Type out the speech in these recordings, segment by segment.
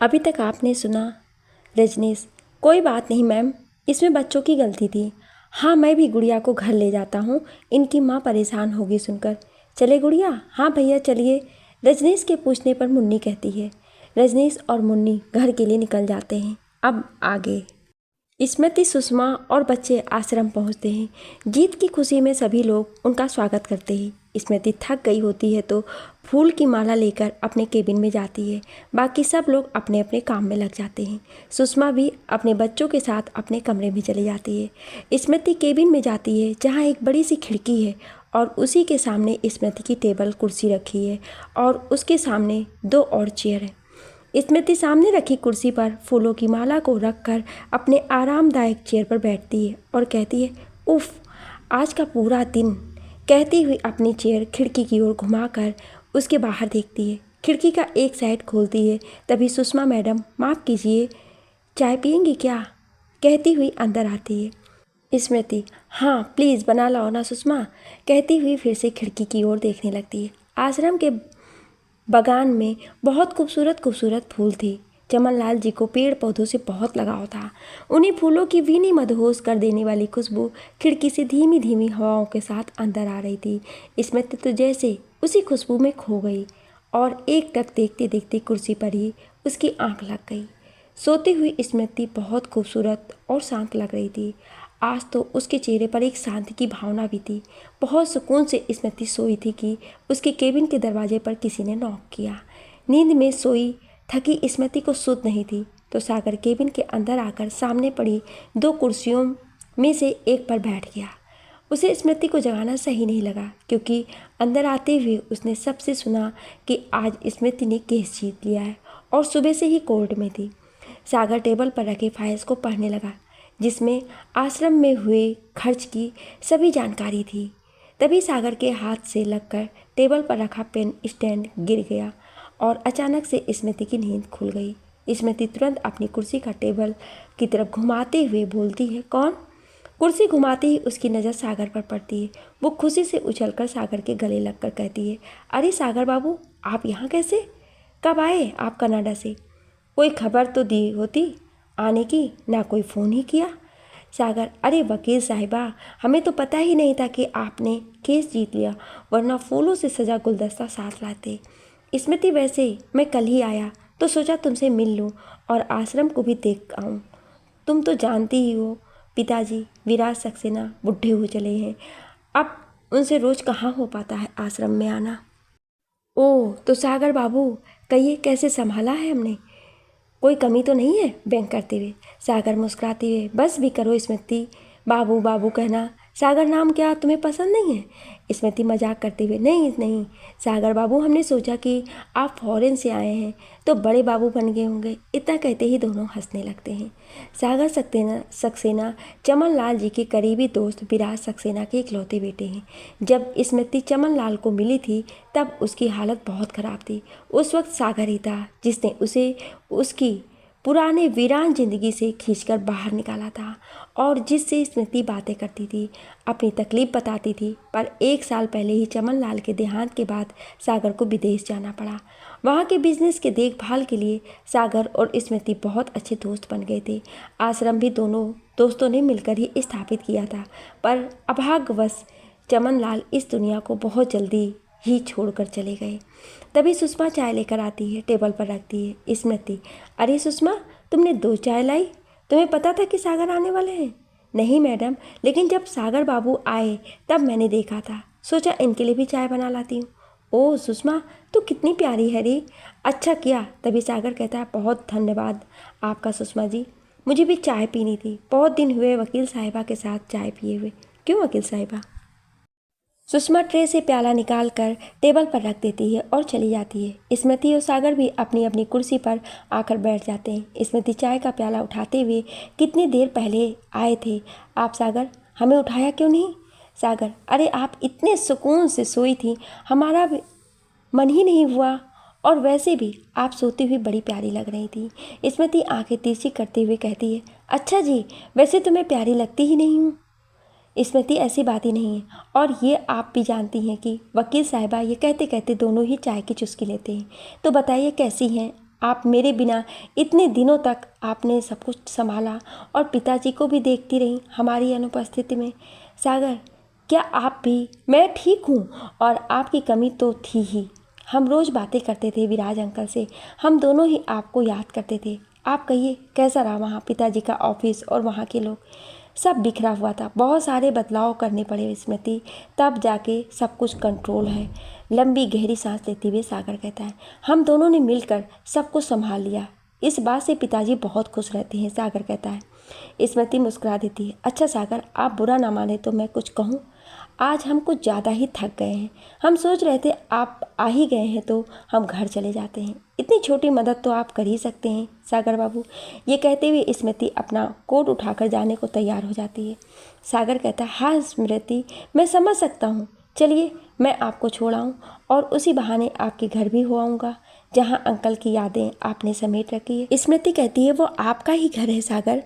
अभी तक आपने सुना। रजनीश, कोई बात नहीं मैम, इसमें बच्चों की गलती थी। हाँ, मैं भी गुड़िया को घर ले जाता हूँ, इनकी माँ परेशान होगी सुनकर। चले गुड़िया? हाँ भैया चलिए, रजनीश के पूछने पर मुन्नी कहती है। रजनीश और मुन्नी घर के लिए निकल जाते हैं। अब आगे। स्मृति, सुषमा और बच्चे आश्रम पहुंचते हैं। जीत की खुशी में सभी लोग उनका स्वागत करते हैं। स्मृति थक गई होती है तो फूल की माला लेकर अपने केबिन में जाती है। बाकी सब लोग अपने अपने काम में लग जाते हैं। सुषमा भी अपने बच्चों के साथ अपने कमरे में चली जाती है। स्मृति केबिन में जाती है जहाँ एक बड़ी सी खिड़की है और उसी के सामने स्मृति की टेबल कुर्सी रखी है और उसके सामने 2 और चेयर है। स्मृति सामने रखी कुर्सी पर फूलों की माला को रखकर अपने आरामदायक चेयर पर बैठती है और कहती है, उफ, आज का पूरा दिन। कहती हुई अपनी चेयर खिड़की की ओर घुमाकर उसके बाहर देखती है। खिड़की का एक साइड खोलती है। तभी सुषमा मैडम, माफ़ कीजिए, चाय पियेंगी क्या? कहती हुई अंदर आती है। स्मृति, हाँ प्लीज़ बना लाओ ना सुषमा। कहती हुई फिर से खिड़की की ओर देखने लगती है। आश्रम के बगान में बहुत खूबसूरत खूबसूरत फूल थे। चमनलाल जी को पेड़ पौधों से बहुत लगाव था। उन्हीं फूलों की भीनी मदहोश कर देने वाली खुशबू खिड़की से धीमी धीमी हवाओं के साथ अंदर आ रही थी। स्मृति तो जैसे उसी खुशबू में खो गई और एक टक देखते देखते कुर्सी पर ही उसकी आंख लग गई। सोती हुई स्मृति बहुत खूबसूरत और शांत लग रही थी। आज तो उसके चेहरे पर एक शांति की भावना भी थी। बहुत सुकून से स्मृति सोई थी कि उसके केबिन के दरवाजे पर किसी ने नॉक किया। नींद में सोई थकी स्मृति को सुध नहीं थी तो सागर केबिन के अंदर आकर सामने पड़ी 2 कुर्सियों में से एक पर बैठ गया। उसे स्मृति को जगाना सही नहीं लगा क्योंकि अंदर आते हुए उसने सबसे सुना कि आज स्मृति ने केस जीत लिया है और सुबह से ही कोर्ट में थी। सागर टेबल पर रखे फाइल्स को पढ़ने लगा जिसमें आश्रम में हुए खर्च की सभी जानकारी थी। तभी सागर के हाथ से लगकर टेबल पर रखा पेन स्टैंड गिर गया और अचानक से स्मृति की नींद खुल गई। स्मृति तुरंत अपनी कुर्सी का टेबल की तरफ घुमाते हुए बोलती है, कौन? कुर्सी घुमाते ही उसकी नज़र सागर पर पड़ती है। वो खुशी से उछलकर सागर के गले लगकर कहती है, अरे सागर बाबू, आप यहाँ कैसे? कब आए आप कनाडा से? कोई खबर तो दी होती आने की, ना कोई फ़ोन ही किया। सागर, अरे वकील साहिबा, हमें तो पता ही नहीं था कि आपने केस जीत लिया, वरना फूलों से सजा गुलदस्ता साथ लाते। स्मृति, वैसे मैं कल ही आया तो सोचा तुमसे मिल लूँ और आश्रम को भी देख आऊँ। तुम तो जानती ही हो पिताजी विराज सक्सेना बुढ़े हो चले हैं, अब उनसे रोज़ कहाँ हो पाता है आश्रम में आना। ओह, तो सागर बाबू कहिए, कैसे संभाला है हमने? कोई कमी तो नहीं है? बैंक करते हुए सागर मुस्कुराते हुए, बस भी करो स्मृति, बाबू बाबू कहना। सागर, नाम क्या तुम्हें पसंद नहीं है? स्मृति मजाक करते हुए, नहीं नहीं सागर बाबू, हमने सोचा कि आप फॉरेन से आए हैं तो बड़े बाबू बन गए होंगे। इतना कहते ही दोनों हंसने लगते हैं। सागर सक्सेना चमन लाल जी के करीबी दोस्त विराज सक्सेना के इकलौते बेटे हैं। जब स्मृति चमन लाल को मिली थी तब उसकी हालत बहुत ख़राब थी। उस वक्त सागर ही था जिसने उसे उसकी पुराने वीरान जिंदगी से खींचकर बाहर निकाला था और जिससे स्मृति बातें करती थी, अपनी तकलीफ बताती थी। पर 1 साल पहले ही चमन लाल के देहांत के बाद सागर को विदेश जाना पड़ा। वहाँ के बिजनेस के देखभाल के लिए सागर और स्मृति बहुत अच्छे दोस्त बन गए थे। आश्रम भी दोनों दोस्तों ने मिलकर ही स्थापित किया था, पर अभाग्यवश चमन लाल इस दुनिया को बहुत जल्दी ही छोड़कर चले गए। तभी सुषमा चाय लेकर आती है, टेबल पर रखती है। स्मृति, अरे सुषमा, तुमने 2 चाय लाई? तुम्हें पता था कि सागर आने वाले हैं? नहीं मैडम, लेकिन जब सागर बाबू आए तब मैंने देखा था, सोचा इनके लिए भी चाय बना लाती हूँ। ओह सुषमा, तो कितनी प्यारी है रे, अच्छा किया। तभी सागर कहता है, बहुत धन्यवाद आपका सुषमा जी, मुझे भी चाय पीनी थी, बहुत दिन हुए वकील साहिबा के साथ चाय पिए हुए। क्यों वकील साहिबा? सुषमा ट्रे से प्याला निकाल कर टेबल पर रख देती है और चली जाती है। स्मृति और सागर भी अपनी अपनी कुर्सी पर आकर बैठ जाते हैं। स्मृति चाय का प्याला उठाते हुए, कितनी देर पहले आए थे आप सागर, हमें उठाया क्यों नहीं? सागर, अरे आप इतने सुकून से सोई थी, हमारा भी मन ही नहीं हुआ, और वैसे भी आप सोती हुई बड़ी प्यारी लग रही थी। स्मृति आंखें तिरछी करते हुए कहती है, अच्छा जी, वैसे तो मैं प्यारी लगती ही नहीं हूँ। स्मृति, ऐसी बात ही नहीं है, और ये आप भी जानती हैं कि वकील साहिबा, ये कहते कहते दोनों ही चाय की चुस्की लेते हैं। तो बताइए कैसी हैं आप मेरे बिना इतने दिनों तक आपने सब कुछ संभाला और पिताजी को भी देखती रही हमारी अनुपस्थिति में। सागर, क्या आप भी? मैं ठीक हूँ और आपकी कमी तो थी ही। हम रोज़ बातें करते थे विराज अंकल से, हम दोनों ही आपको याद करते थे। आप कहिए कैसा रहा वहाँ पिताजी का ऑफिस और वहाँ के लोग? सब बिखरा हुआ था, बहुत सारे बदलाव करने पड़े स्मृति, तब जाके सब कुछ कंट्रोल है। लंबी गहरी सांस लेते हुए सागर कहता है, हम दोनों ने मिलकर सब कुछ संभाल लिया। इस बात से पिताजी बहुत खुश रहते हैं, सागर कहता है। स्मृति मुस्कुरा देती है। अच्छा सागर, आप बुरा ना माने तो मैं कुछ कहूँ? आज हम कुछ ज़्यादा ही थक गए हैं। हम सोच रहे थे आप आ ही गए हैं तो हम घर चले जाते हैं। इतनी छोटी मदद तो आप कर ही सकते हैं सागर बाबू। ये कहते हुए स्मृति अपना कोट उठाकर जाने को तैयार हो जाती है। सागर कहता है, हाँ स्मृति, मैं समझ सकता हूँ। चलिए मैं आपको छोड़ आऊँ और उसी बहाने आपके घर भी हो आऊँगा जहाँ अंकल की यादें आपने समेट रखी है। स्मृति कहती है, वो आपका ही घर है सागर,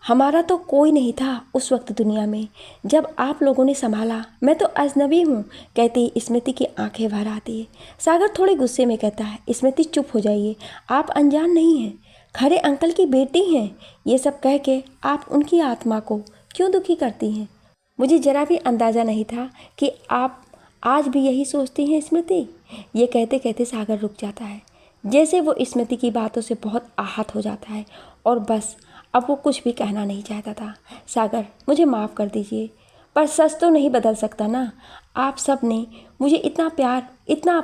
हमारा तो कोई नहीं था उस वक्त दुनिया में जब आप लोगों ने संभाला। मैं तो अजनबी हूँ, कहते ही स्मृति की आंखें भर आती है। सागर थोड़े गुस्से में कहता है, स्मृति चुप हो जाइए, आप अनजान नहीं हैं, खरे अंकल की बेटी हैं। ये सब कह के आप उनकी आत्मा को क्यों दुखी करती हैं? मुझे जरा भी अंदाज़ा नहीं था कि आप आज भी यही सोचती हैं स्मृति। ये कहते कहते सागर रुक जाता है, जैसे वो स्मृति की बातों से बहुत आहत हो जाता है और बस अब वो कुछ भी कहना नहीं चाहता था। सागर, मुझे माफ़ कर दीजिए, पर सच तो नहीं बदल सकता ना। आप सब ने मुझे इतना प्यार, इतना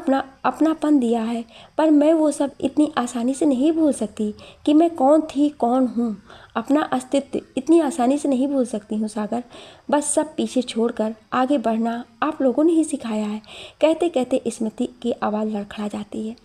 अपनापन दिया है, पर मैं वो सब इतनी आसानी से नहीं भूल सकती कि मैं कौन थी, कौन हूँ। अपना अस्तित्व इतनी आसानी से नहीं भूल सकती हूँ सागर। बस सब पीछे छोड़कर आगे बढ़ना आप लोगों ने ही सिखाया है। कहते कहते स्मृति की आवाज़ लड़खड़ा जाती है।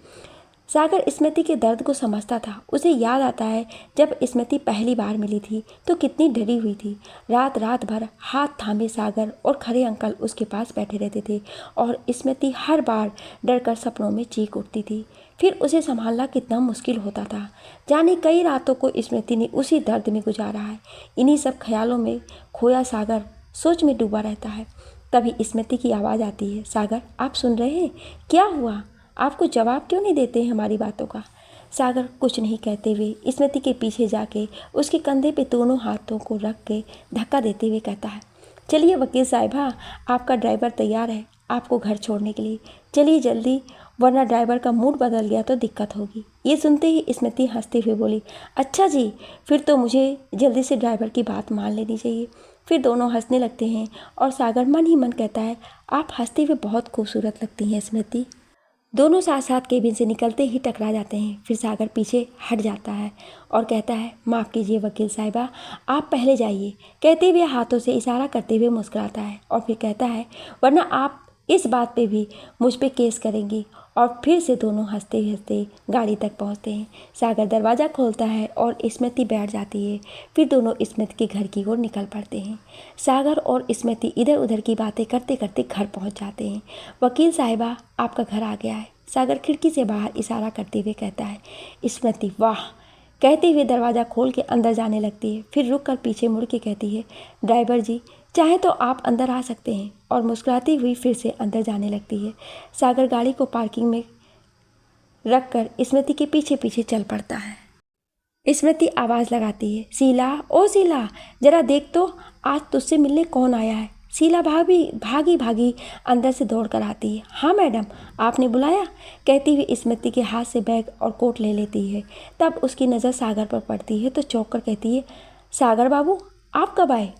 सागर स्मृति के दर्द को समझता था। उसे याद आता है जब स्मृति पहली बार मिली थी तो कितनी डरी हुई थी। रात रात भर हाथ थामे सागर और खरे अंकल उसके पास बैठे रहते थे और स्मृति हर बार डरकर सपनों में चीख उठती थी। फिर उसे संभालना कितना मुश्किल होता था। जाने कई रातों को स्मृति ने उसी दर्द में गुजारा है। इन्हीं सब ख्यालों में खोया सागर सोच में डूबा रहता है। तभी स्मृति की आवाज़ आती है, सागर आप सुन रहे हैं? क्या हुआ? आपको जवाब क्यों नहीं देते हैं हमारी बातों का? सागर कुछ नहीं कहते हुए स्मृति के पीछे जाके उसके कंधे पे दोनों हाथों को रख के धक्का देते हुए कहता है, चलिए वकील साहिबा, आपका ड्राइवर तैयार है आपको घर छोड़ने के लिए। चलिए जल्दी, वरना ड्राइवर का मूड बदल गया तो दिक्कत होगी। ये सुनते ही स्मृति हंसते हुए बोली, अच्छा जी, फिर तो मुझे जल्दी से ड्राइवर की बात मान लेनी चाहिए। फिर दोनों हंसने लगते हैं और सागर मन ही मन कहता है, आप हंसते हुए बहुत खूबसूरत लगती हैं स्मृति। दोनों साथ साथ केबिन से निकलते ही टकरा जाते हैं। फिर सागर पीछे हट जाता है और कहता है, माफ़ कीजिए वकील साहिबा, आप पहले जाइए, कहते हुए हाथों से इशारा करते हुए मुस्कुराता है और फिर कहता है, वरना आप इस बात पे भी मुझ पे केस करेंगी। और फिर से दोनों हंसते हंसते गाड़ी तक पहुंचते हैं। सागर दरवाज़ा खोलता है और स्मृति बैठ जाती है। फिर दोनों स्मृति के घर की ओर निकल पड़ते हैं। सागर और स्मृति इधर उधर की बातें करते करते घर पहुंच जाते हैं। वकील साहिबा, आपका घर आ गया है, सागर खिड़की से बाहर इशारा करते हुए कहता है। स्मृति वाह कहते हुए दरवाज़ा खोल के अंदर जाने लगती है। फिर रुक कर पीछे मुड़ के कहती है, ड्राइवर जी चाहे तो आप अंदर आ सकते हैं, और मुस्कुराती हुई फिर से अंदर जाने लगती है। सागर गाड़ी को पार्किंग में रख कर स्मृति के पीछे पीछे चल पड़ता है। स्मृति आवाज़ लगाती है, शीला, ओ शीला, जरा देख तो आज तुझसे मिलने कौन आया है। शीला भागी भागी अंदर से दौड़ कर आती है। हाँ मैडम, आपने बुलाया, कहती हुई स्मृति के हाथ से बैग और कोट ले लेती है। तब उसकी नज़र सागर पर पड़ती है तो चौंक कर कहती है, सागर बाबू आप कब आए?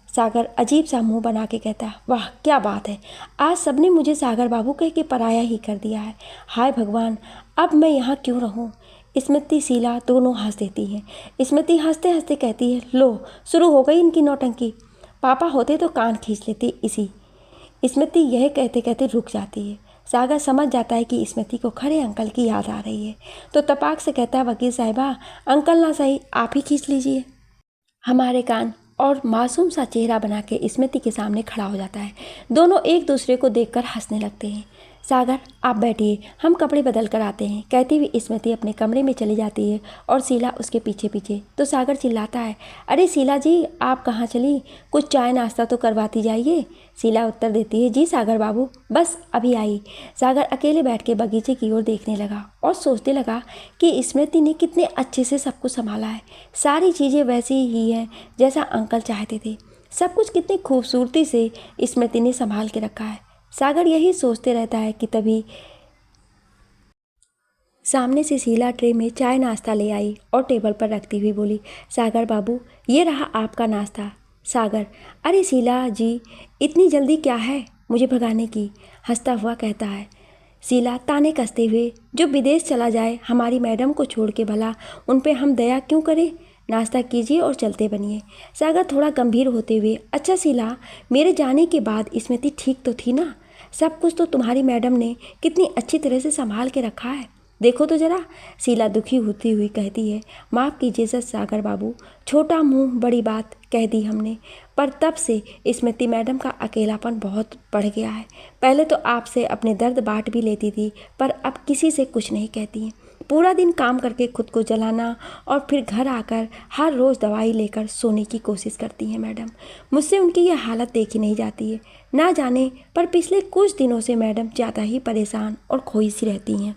सागर अजीब सा मुंह बना के कहता है, वाह क्या बात है, आज सबने मुझे सागर बाबू कह के पराया ही कर दिया है। हाय भगवान, अब मैं यहाँ क्यों रहूँ? स्मृति शीला दोनों हंस देती हैं। स्मृति हंसते हंसते कहती है, लो शुरू हो गई इनकी नौटंकी, पापा होते तो कान खींच लेते इसी। स्मृति यह कहते कहते रुक जाती है। सागर समझ जाता है कि स्मृति को खरे अंकल की याद आ रही है तो तपाक से कहता है, वकील साहिबा, अंकल ना सही आप ही खींच लीजिए हमारे कान। और मासूम सा चेहरा बना के स्मृति के सामने खड़ा हो जाता है। दोनों एक दूसरे को देखकर हंसने लगते हैं। सागर आप बैठिए, हम कपड़े बदल कर आते हैं, कहती हुई स्मृति अपने कमरे में चली जाती है और शीला उसके पीछे पीछे। तो सागर चिल्लाता है, अरे शीला जी आप कहाँ चली, कुछ चाय नाश्ता तो करवाती जाइए। शीला उत्तर देती है, जी सागर बाबू बस अभी आई। सागर अकेले बैठ के बगीचे की ओर देखने लगा और सोचने लगा कि स्मृति ने कितने अच्छे से सब कुछ संभाला है। सारी चीज़ें वैसी ही हैं जैसा अंकल चाहते थे, सब कुछ कितनी खूबसूरती से स्मृति ने संभाल के रखा है। सागर यही सोचते रहता है कि तभी सामने से शीला ट्रे में चाय नाश्ता ले आई और टेबल पर रखती हुई बोली, सागर बाबू ये रहा आपका नाश्ता। सागर, अरे शीला जी इतनी जल्दी क्या है मुझे भगाने की, हंसता हुआ कहता है। शीला ताने कसते हुए, जो विदेश चला जाए हमारी मैडम को छोड़ के भला उन पे हम दया क्यों करें, नाश्ता कीजिए और चलते बनिए। सागर थोड़ा गंभीर होते हुए, अच्छा शीला मेरे जाने के बाद स्मृति ठीक तो थी ना, सब कुछ तो तुम्हारी मैडम ने कितनी अच्छी तरह से संभाल के रखा है, देखो तो जरा। शीला दुखी होती हुई कहती है, माफ़ कीजिए सर सागर बाबू, छोटा मुंह बड़ी बात कह दी हमने, पर तब से स्मृति मैडम का अकेलापन बहुत बढ़ गया है। पहले तो आपसे अपने दर्द बांट भी लेती थी, पर अब किसी से कुछ नहीं कहती हैं। पूरा दिन काम करके खुद को जलाना और फिर घर आकर हर रोज़ दवाई लेकर सोने की कोशिश करती हैं मैडम। मुझसे उनकी यह हालत देखी नहीं जाती है, ना जाने पर पिछले कुछ दिनों से मैडम ज़्यादा ही परेशान और खोई सी रहती हैं।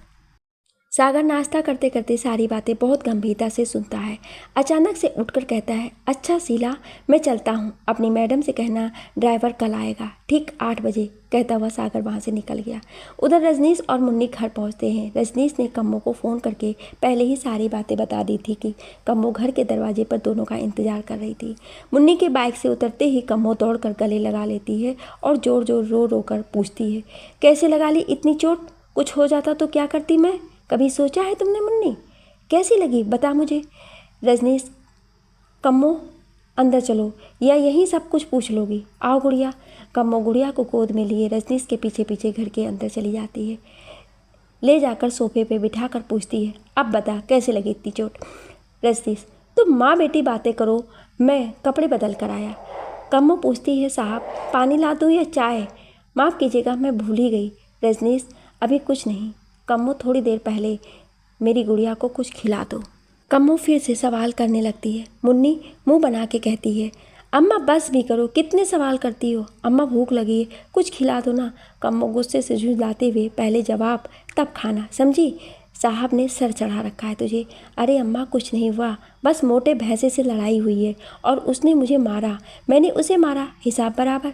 सागर नाश्ता करते करते सारी बातें बहुत गंभीरता से सुनता है। अचानक से उठकर कहता है, अच्छा शीला मैं चलता हूँ, अपनी मैडम से कहना ड्राइवर कल आएगा ठीक 8 बजे। कहता हुआ सागर वहाँ से निकल गया। उधर रजनीश और मुन्नी घर पहुँचते हैं। रजनीश ने कम्मो को फ़ोन करके पहले ही सारी बातें बता दी थी कि कम्मो घर के दरवाजे पर दोनों का इंतजार कर रही थी। मुन्नी के बाइक से उतरते ही कम्मो दौड़ कर गले लगा लेती है और ज़ोर ज़ोर रो रो कर पूछती है, कैसे लगा ली इतनी चोट, कुछ हो जाता तो क्या करती मैं, कभी सोचा है तुमने मुन्नी, कैसी लगी बता मुझे। रजनीश, कम्मो अंदर चलो या यहीं सब कुछ पूछ लोगी, आओ गुड़िया। कम्मो गुड़िया को गोद में लिए रजनीश के पीछे पीछे घर के अंदर चली जाती है। ले जाकर सोफे पे बिठा कर पूछती है, अब बता कैसे लगी इतनी चोट। रजनीश, तुम माँ बेटी बातें करो, मैं कपड़े बदल कर आया। कम्मो पूछती है, साहब पानी ला दूँ या चाय, माफ़ कीजिएगा मैं भूल ही गई। रजनीश, अभी कुछ नहीं, कम्मो थोड़ी देर पहले मेरी गुड़िया को कुछ खिला दो। कम्मो फिर से सवाल करने लगती है। मुन्नी मुंह बना के कहती है, अम्मा बस भी करो, कितने सवाल करती हो, अम्मा भूख लगी है, कुछ खिला दो ना। कम्मो गुस्से से झुंझलाते हुए, पहले जवाब तब खाना, समझी, साहब ने सर चढ़ा रखा है तुझे। अरे अम्मा कुछ नहीं हुआ, बस मोटे भैंसे से लड़ाई हुई है और उसने मुझे मारा, मैंने उसे मारा, हिसाब बराबर।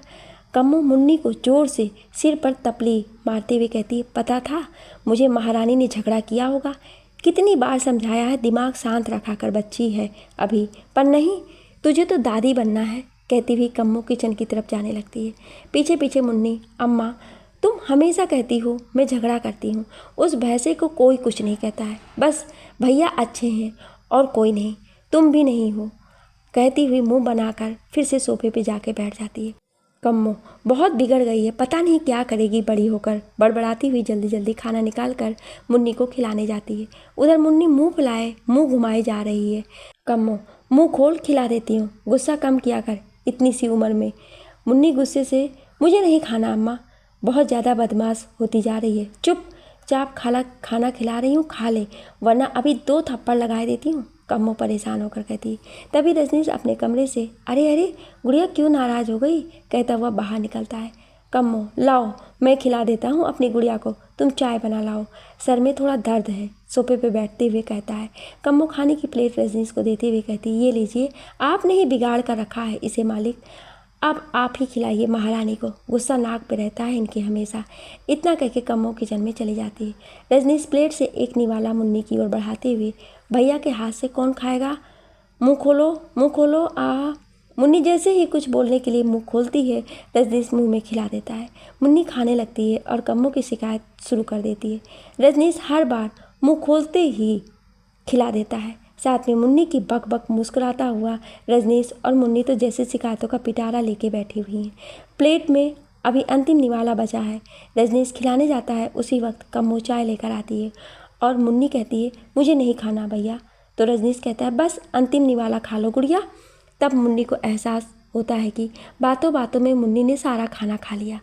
कम्मो मुन्नी को जोर से सिर पर तपली मारते हुए कहती है, पता था मुझे महारानी ने झगड़ा किया होगा, कितनी बार समझाया है दिमाग शांत रखा कर, बच्ची है अभी, पर नहीं, तुझे तो दादी बनना है। कहती हुई कम्मो किचन की तरफ जाने लगती है। पीछे पीछे मुन्नी, अम्मा तुम हमेशा कहती हो मैं झगड़ा करती हूँ, उस भैंसे को कोई कुछ नहीं कहता है, बस भैया अच्छे हैं और कोई नहीं, तुम भी नहीं हो। कहती हुई मुंह बनाकर फिर से सोफे पे जाके बैठ जाती है। कम्मो बहुत बिगड़ गई है, पता नहीं क्या करेगी बड़ी होकर, बड़बड़ाती हुई जल्दी जल्दी खाना निकाल कर मुन्नी को खिलाने जाती है। उधर मुन्नी मुंह फुलाए मुंह घुमाए जा रही है। कम्मो, मुंह खोल खिला देती हूँ, गुस्सा कम किया कर इतनी सी उम्र में। मुन्नी गुस्से से, मुझे नहीं खाना अम्मा, बहुत ज़्यादा बदमाश होती जा रही है, चुपचाप खाना खिला रही हूँ, खा ले वरना अभी 2 थप्पड़ लगाए देती हूँ। कम्मो परेशान होकर कहती। तभी रजनीश अपने कमरे से, अरे अरे गुड़िया क्यों नाराज़ हो गई, कहता हुआ बाहर निकलता है। कम्मो, लाओ मैं खिला देता हूँ अपनी गुड़िया को, तुम चाय बना लाओ, सर में थोड़ा दर्द है, सोफे पे बैठते हुए कहता है। कम्मो खाने की प्लेट रजनीश को देते हुए कहती, ये लीजिए, आपने ही बिगाड़ कर रखा है इसे मालिक, अब आप ही खिलाइए महारानी को, गुस्सा नाक पे रहता है इनके हमेशा। इतना कह के कम्मो किचन में चली जाती है। रजनीश प्लेट से एक निवाला मुन्नी की ओर बढ़ाते हुए, भैया के हाथ से कौन खाएगा, मुंह खोलो आ। मुन्नी जैसे ही कुछ बोलने के लिए मुंह खोलती है, रजनीश मुंह में खिला देता है। मुन्नी खाने लगती है और कम्मो की शिकायत शुरू कर देती है। रजनीश हर बार मुंह खोलते ही खिला देता है, साथ में मुन्नी की बक बक मुस्कुराता हुआ। रजनीश और मुन्नी तो जैसे शिकायतों का पिटारा लेके बैठी हुई हैं। प्लेट में अभी अंतिम निवाला बचा है। रजनीश खिलाने जाता है, उसी वक्त कम्मो चाय लेकर आती है और मुन्नी कहती है, मुझे नहीं खाना भैया। तो रजनीश कहता है, बस अंतिम निवाला खा लो गुड़िया। तब मुन्नी को एहसास होता है कि बातों बातों में मुन्नी ने सारा खाना खा लिया।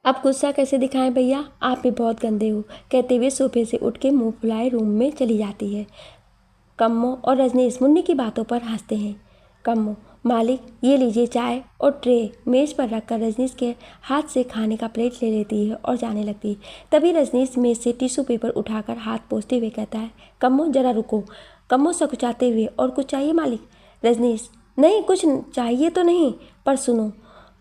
अब गुस्सा कैसे दिखाएं भैया, आप भी बहुत गंदे हो, कहते हुए सोफे से उठ के मुंह फुलाए रूम में चली जाती है। कम्मो और रजनीश मुन्नी की बातों पर हंसते हैं। कम्मो, मालिक ये लीजिए चाय, और ट्रे मेज पर रखकर रजनीश के हाथ से खाने का प्लेट ले लेती है और जाने लगती है। तभी रजनीश मेज से टिश्यू पेपर उठाकर हाथ पोंछते हुए कहता है, कम्मो जरा रुको। कम्मो सकुचाते हुए, और कुछ चाहिए मालिक? रजनीश, नहीं कुछ चाहिए तो नहीं, पर सुनो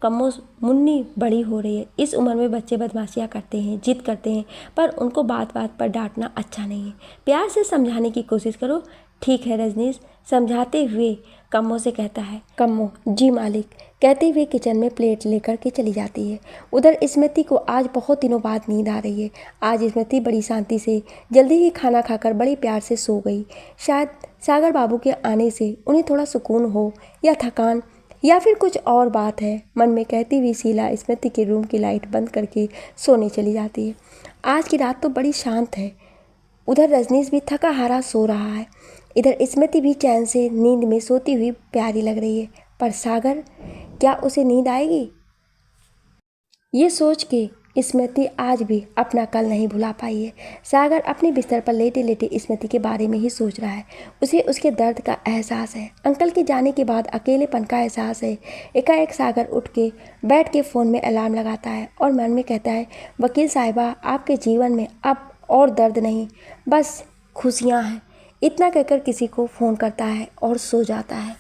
कम्मो, मुन्नी बड़ी हो रही है, इस उम्र में बच्चे बदमाशियाँ करते हैं, जिद करते हैं, पर उनको बात बात पर डांटना अच्छा नहीं है। प्यार से समझाने की कोशिश करो। ठीक है रजनीश, समझाते हुए कम्मो से कहता है। कम्मो, जी मालिक, कहते हुए किचन में प्लेट लेकर के चली जाती है। उधर स्मृति को आज बहुत दिनों बाद नींद आ रही है। आज स्मृति बड़ी शांति से जल्दी ही खाना खाकर बड़े प्यार से सो गई। शायद सागर बाबू के आने से उन्हें थोड़ा सुकून हो, या थकान, या फिर कुछ और बात है, मन में कहती हुई शीला स्मृति के रूम की लाइट बंद करके सोने चली जाती है। आज की रात तो बड़ी शांत है। उधर रजनीश भी थका हारा सो रहा है। इधर स्मृति भी चैन से नींद में सोती हुई प्यारी लग रही है। पर सागर, क्या उसे नींद आएगी? ये सोच के स्मृति आज भी अपना कल नहीं भुला पाई है। सागर अपने बिस्तर पर लेटे लेटे स्मृति के बारे में ही सोच रहा है। उसे उसके दर्द का एहसास है, अंकल के जाने के बाद अकेलेपन का एहसास है। एकाएक सागर उठ के बैठ के फ़ोन में अलार्म लगाता है और मन में कहता है, वकील साहिबा, आपके जीवन में अब और दर्द नहीं, बस खुशियाँ हैं। इतना कहकर किसी को फ़ोन करता है और सो जाता है।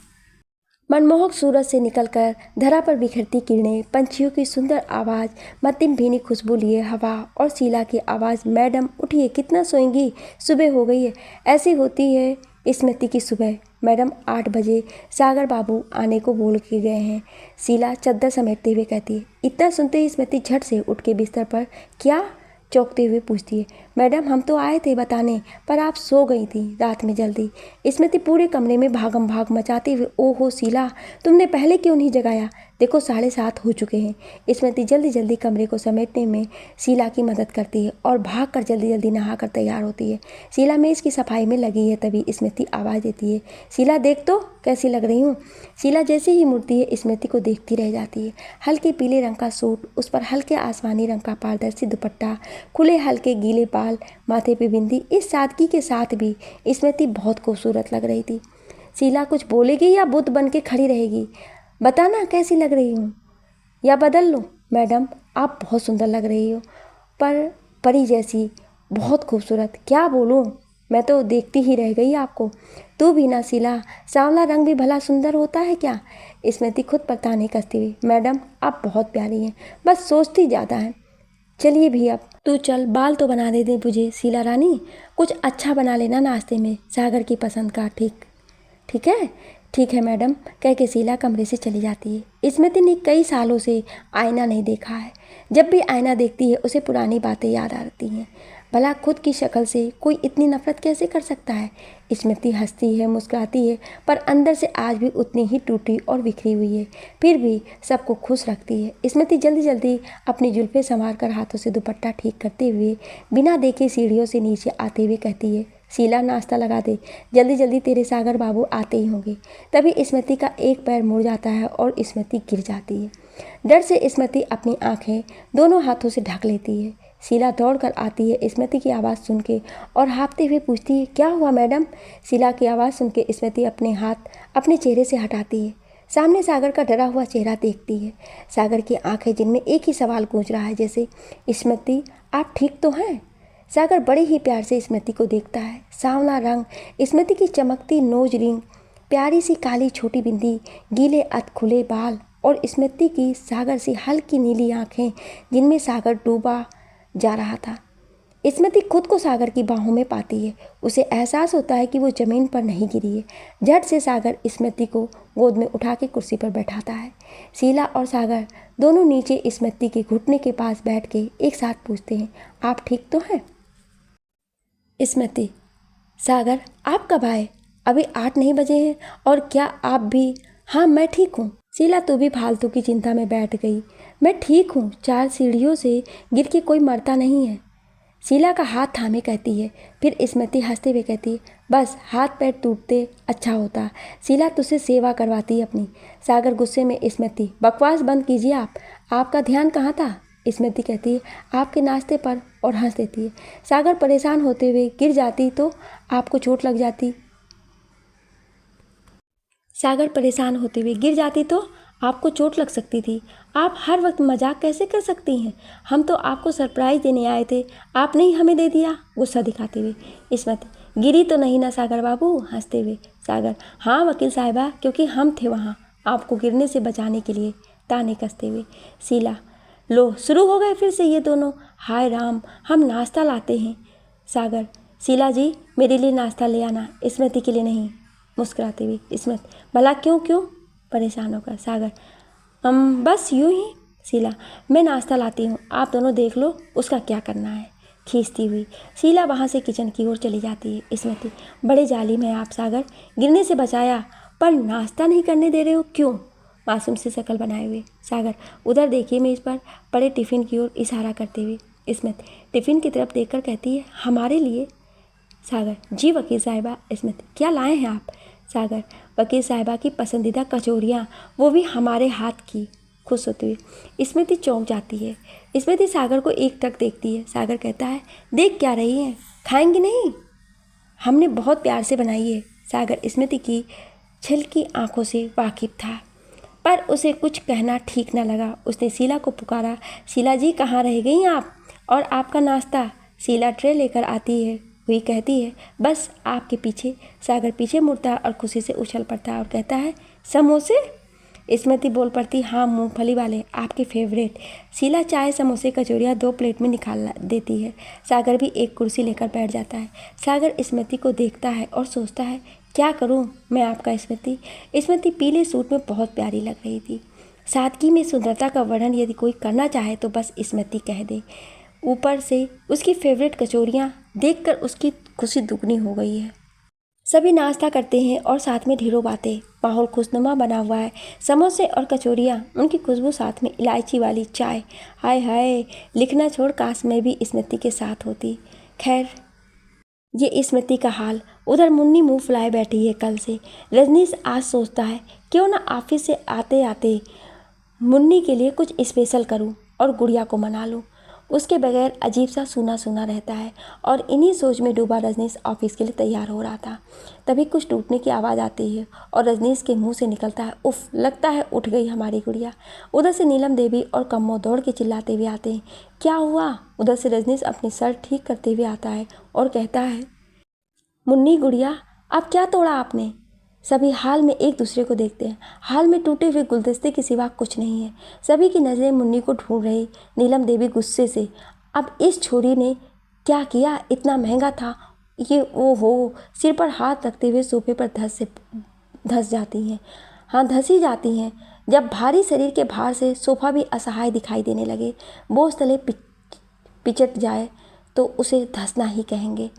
मनमोहक सूरज से निकलकर धरा पर बिखरती किरणें, पंछियों की सुंदर आवाज़, मद्यम भीनी खुशबू लिए हवा, और शीला की आवाज़, मैडम उठिए, कितना सोएंगी, सुबह हो गई है। ऐसी होती है स्मृति की सुबह। मैडम 8 बजे सागर बाबू आने को बोल के गए हैं, शीला चद्दर समेटते हुए कहती है। इतना सुनते ही स्मृति झट से उठ के बिस्तर पर, क्या, चौंकते हुए पूछती है। मैडम हम तो आए थे बताने, पर आप सो गई थी रात में जल्दी। स्मृति पूरे कमरे में भागम भाग मचाते हुए, ओहो शीला, तुमने पहले क्यों नहीं जगाया? देखो 7:30 हो चुके हैं। स्मृति जल्दी जल्दी कमरे को समेटने में शीला की मदद करती है और भाग कर जल्दी जल्दी नहाकर तैयार होती है। शीला मेज़ की सफाई में लगी है, तभी स्मृति आवाज़ देती है, शीला देख तो कैसी लग रही हूँ। शीला जैसे ही मुड़ती है स्मृति को देखती रह जाती है। हल्के पीले रंग का सूट, उस पर हल्के आसमानी रंग का पारदर्शी दुपट्टा, खुले हल्के गीले बाल, माथे पे बिंदी, इस सादगी के साथ भी स्मृति बहुत खूबसूरत लग रही थी। शीला कुछ बोलेगी या बुत बन के खड़ी रहेगी? बताना कैसी लग रही हूँ, या बदल लूँ? मैडम आप बहुत सुंदर लग रही हो, पर परी जैसी, बहुत खूबसूरत। क्या बोलूँ, मैं तो देखती ही रह गई आपको। तू भी ना शीला, सांवला रंग भी भला सुंदर होता है क्या? स्मृति खुद पर ताने कसती हुई, मैडम आप बहुत प्यारी हैं, बस सोचती ज़्यादा हैं। चलिए भी, अब तू चल, बाल तो बना दे मुझे शीला रानी, कुछ अच्छा बना लेना नाश्ते में, सागर की पसंद का। ठीक ठीक है, ठीक है मैडम, कह के शीला कमरे से चली जाती है। स्मृति ने कई सालों से आईना नहीं देखा है। जब भी आईना देखती है उसे पुरानी बातें याद आती हैं। भला खुद की शक्ल से कोई इतनी नफरत कैसे कर सकता है? स्मृति हंसती है, मुस्कुराती है, पर अंदर से आज भी उतनी ही टूटी और बिखरी हुई है। फिर भी सबको खुश रखती है। स्मृति जल्दी जल्दी अपनी जुल्फें संवार कर हाथों से दुपट्टा ठीक करते हुए बिना देखे सीढ़ियों से नीचे आते हुए कहती है, शीला नाश्ता लगा दे, जल्दी जल्दी तेरे सागर बाबू आते ही होंगे। तभी स्मृति का एक पैर मुड़ जाता है और स्मृति गिर जाती है। डर से स्मृति अपनी आंखें दोनों हाथों से ढक लेती है। शीला दौड़ कर आती है स्मृति की आवाज़ सुन के और हाँफते हुए पूछती है, क्या हुआ मैडम? शीला की आवाज़ सुन के स्मृति अपने हाथ अपने चेहरे से हटाती है। सामने सागर का डरा हुआ चेहरा देखती है। सागर की आंखें जिनमें एक ही सवाल गूंज रहा है, जैसे, स्मृति आप ठीक तो हैं? सागर बड़े ही प्यार से स्मृति को देखता है। सांवला रंग, स्मृति की चमकती नोज रिंग, प्यारी सी काली छोटी बिंदी, गीले अधखुले बाल, और स्मृति की सागर सी हल्की नीली आंखें जिनमें सागर डूबा जा रहा था। स्मृति खुद को सागर की बाहों में पाती है। उसे एहसास होता है कि वो ज़मीन पर नहीं गिरी है। झट से सागर स्मृति को गोद में उठा के कुर्सी पर बैठाता है। शीला और सागर दोनों नीचे स्मृति के घुटने के पास बैठ के एक साथ पूछते हैं, आप ठीक तो हैं? स्मृति, सागर आप कब आए? अभी 8 नहीं बजे हैं, और क्या आप भी? हाँ मैं ठीक हूँ। शीला तो भी फालतू की चिंता में बैठ गई। मैं ठीक हूँ, 4 सीढ़ियों से गिर के कोई मरता नहीं है। शीला का हाथ थामे कहती है। फिर स्मृति हंसते हुए कहती है, बस हाथ पैर टूटते अच्छा होता, शीला तुझसे सेवा करवाती अपनी। सागर गुस्से में, स्मृति बकवास बंद कीजिए आप, आपका ध्यान कहाँ था? स्मृति कहती है आपके नाश्ते पर और हंस देती है। सागर परेशान होते हुए गिर जाती तो आपको चोट लग जाती। सागर परेशान होते हुए गिर जाती तो आपको चोट लग सकती थी। आप हर वक्त मजाक कैसे कर सकती हैं? हम तो आपको सरप्राइज देने आए थे, आपने ही हमें दे दिया। गुस्सा दिखाते हुए स्मृति गिरी तो नहीं ना सागर बाबू? हंसते हुए सागर हाँ वकील साहिबा, क्योंकि हम थे वहाँ आपको गिरने से बचाने के लिए। ताने कसते हुए शीला लो शुरू हो गए फिर से ये दोनों। हाय राम, हम नाश्ता लाते हैं। सागर शीला जी मेरे लिए नाश्ता ले आना, स्मृति के लिए नहीं। मुस्कुराते हुए स्मृति भला क्यों क्यों? परेशान होकर सागर बस यूं ही। शीला मैं नाश्ता लाती हूँ, आप दोनों देख लो उसका क्या करना है। खींचती हुई शीला वहाँ से किचन की ओर चली जाती है। स्मृति बड़े जालिम हैं आप सागर, गिरने से बचाया पर नाश्ता नहीं करने दे रहे हो क्यों? मासूम सी शक्ल बनाए हुए सागर उधर देखिए मेज पर पड़े टिफ़िन की ओर इशारा करते हुए स्मृति टिफ़िन की तरफ देखकर कहती है हमारे लिए? सागर जी वकील साहिबा। स्मृति क्या लाए हैं आप? सागर वकील साहिबा की पसंदीदा कचौरियाँ, वो भी हमारे हाथ की। खुश होते हुए स्मृति चौंक जाती है। स्मृति सागर को एक टक देखती है। सागर कहता है देख क्या रही हैं, खाएंगी नहीं? हमने बहुत प्यार से बनाई है। सागर स्मृति की छलकी आंखों से वाकिफ था, पर उसे कुछ कहना ठीक न लगा। उसने शीला को पुकारा, शीला जी कहाँ रह गई आप? और आपका नाश्ता? शीला ट्रे लेकर आती है हुई कहती है बस आपके पीछे। सागर पीछे मुड़ता और खुशी से उछल पड़ता और कहता है समोसे? स्मृति बोल पड़ती हाँ मूंगफली वाले, आपके फेवरेट। शीला चाय समोसे कचौरियाँ 2 प्लेट में निकाल देती है। सागर भी एक कुर्सी लेकर बैठ जाता है। सागर स्मृति को देखता है और सोचता है क्या करूं मैं आपका स्मृति? स्मृति पीले सूट में बहुत प्यारी लग रही थी। सादगी में सुंदरता का वर्णन यदि कोई करना चाहे तो बस स्मृति कह दे। ऊपर से उसकी फेवरेट कचौरियाँ देखकर उसकी खुशी दुगनी हो गई है। सभी नाश्ता करते हैं और साथ में ढेरों बातें। माहौल खुशनुमा बना हुआ है। समोसे और कचौरियाँ, उनकी खुशबू, साथ में इलायची वाली चाय। हाय हाय, लिखना छोड़ काश मैं भी स्मृति के साथ होती। खैर ये स्मृति का हाल। उधर मुन्नी मुंह फुलाए बैठी है कल से। रजनीश आज सोचता है क्यों ना ऑफिस से आते आते मुन्नी के लिए कुछ स्पेशल करूं और गुड़िया को मना लूं। उसके बगैर अजीब सा सूना सूना रहता है और इन्हीं सोच में डूबा रजनीश ऑफिस के लिए तैयार हो रहा था। तभी कुछ टूटने की आवाज़ आती है और रजनीश के मुंह से निकलता है उफ, लगता है उठ गई हमारी गुड़िया। उधर से नीलम देवी और कम्मो दौड़ के चिल्लाते हुए आते हैं क्या हुआ? उधर से रजनीश अपनी शर्ट ठीक करते हुए आता है और कहता है मुन्नी गुड़िया अब क्या तोड़ा आपने? सभी हाल में एक दूसरे को देखते हैं। हाल में टूटे हुए गुलदस्ते के सिवा कुछ नहीं है। सभी की नज़रें मुन्नी को ढूंढ रही। नीलम देवी गुस्से से अब इस छोरी ने क्या किया? इतना महंगा था ये? ओहो, सिर पर हाथ रखते हुए सोफे पर धस जाती हैं। हाँ, धस ही जाती हैं। जब भारी शरीर के भार से सोफा भी असहाय दिखाई देने लगे, बोझ तले पिचट जाए तो उसे धसना ही कहेंगे।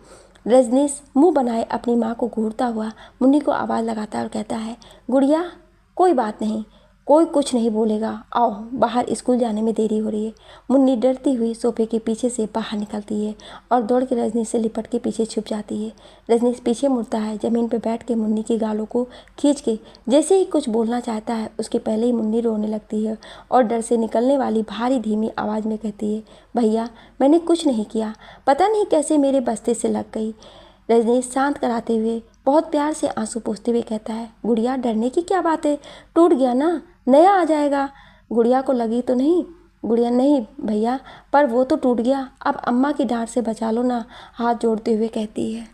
रजनीश मुंह बनाए अपनी माँ को घूरता हुआ मुन्नी को आवाज़ लगाता है और कहता है गुड़िया कोई बात नहीं, कोई कुछ नहीं बोलेगा, आओ बाहर, स्कूल जाने में देरी हो रही है। मुन्नी डरती हुई सोफे के पीछे से बाहर निकलती है और दौड़ के रजनीश से लिपट के पीछे छुप जाती है। रजनीश पीछे मुड़ता है, ज़मीन पर बैठ के मुन्नी की गालों को खींच के जैसे ही कुछ बोलना चाहता है उसके पहले ही मुन्नी रोने लगती है और डर से निकलने वाली भारी धीमी आवाज़ में कहती है भैया मैंने कुछ नहीं किया, पता नहीं कैसे मेरे बस्ते से लग गई। रजनीश शांत कराते हुए बहुत प्यार से आंसू पोंछते हुए कहता है गुड़िया डरने की क्या बात है, टूट गया ना, नया आ जाएगा। गुड़िया को लगी तो नहीं? गुड़िया नहीं भैया, पर वो तो टूट गया, अब अम्मा की डांट से बचा लो ना, हाथ जोड़ते हुए कहती है।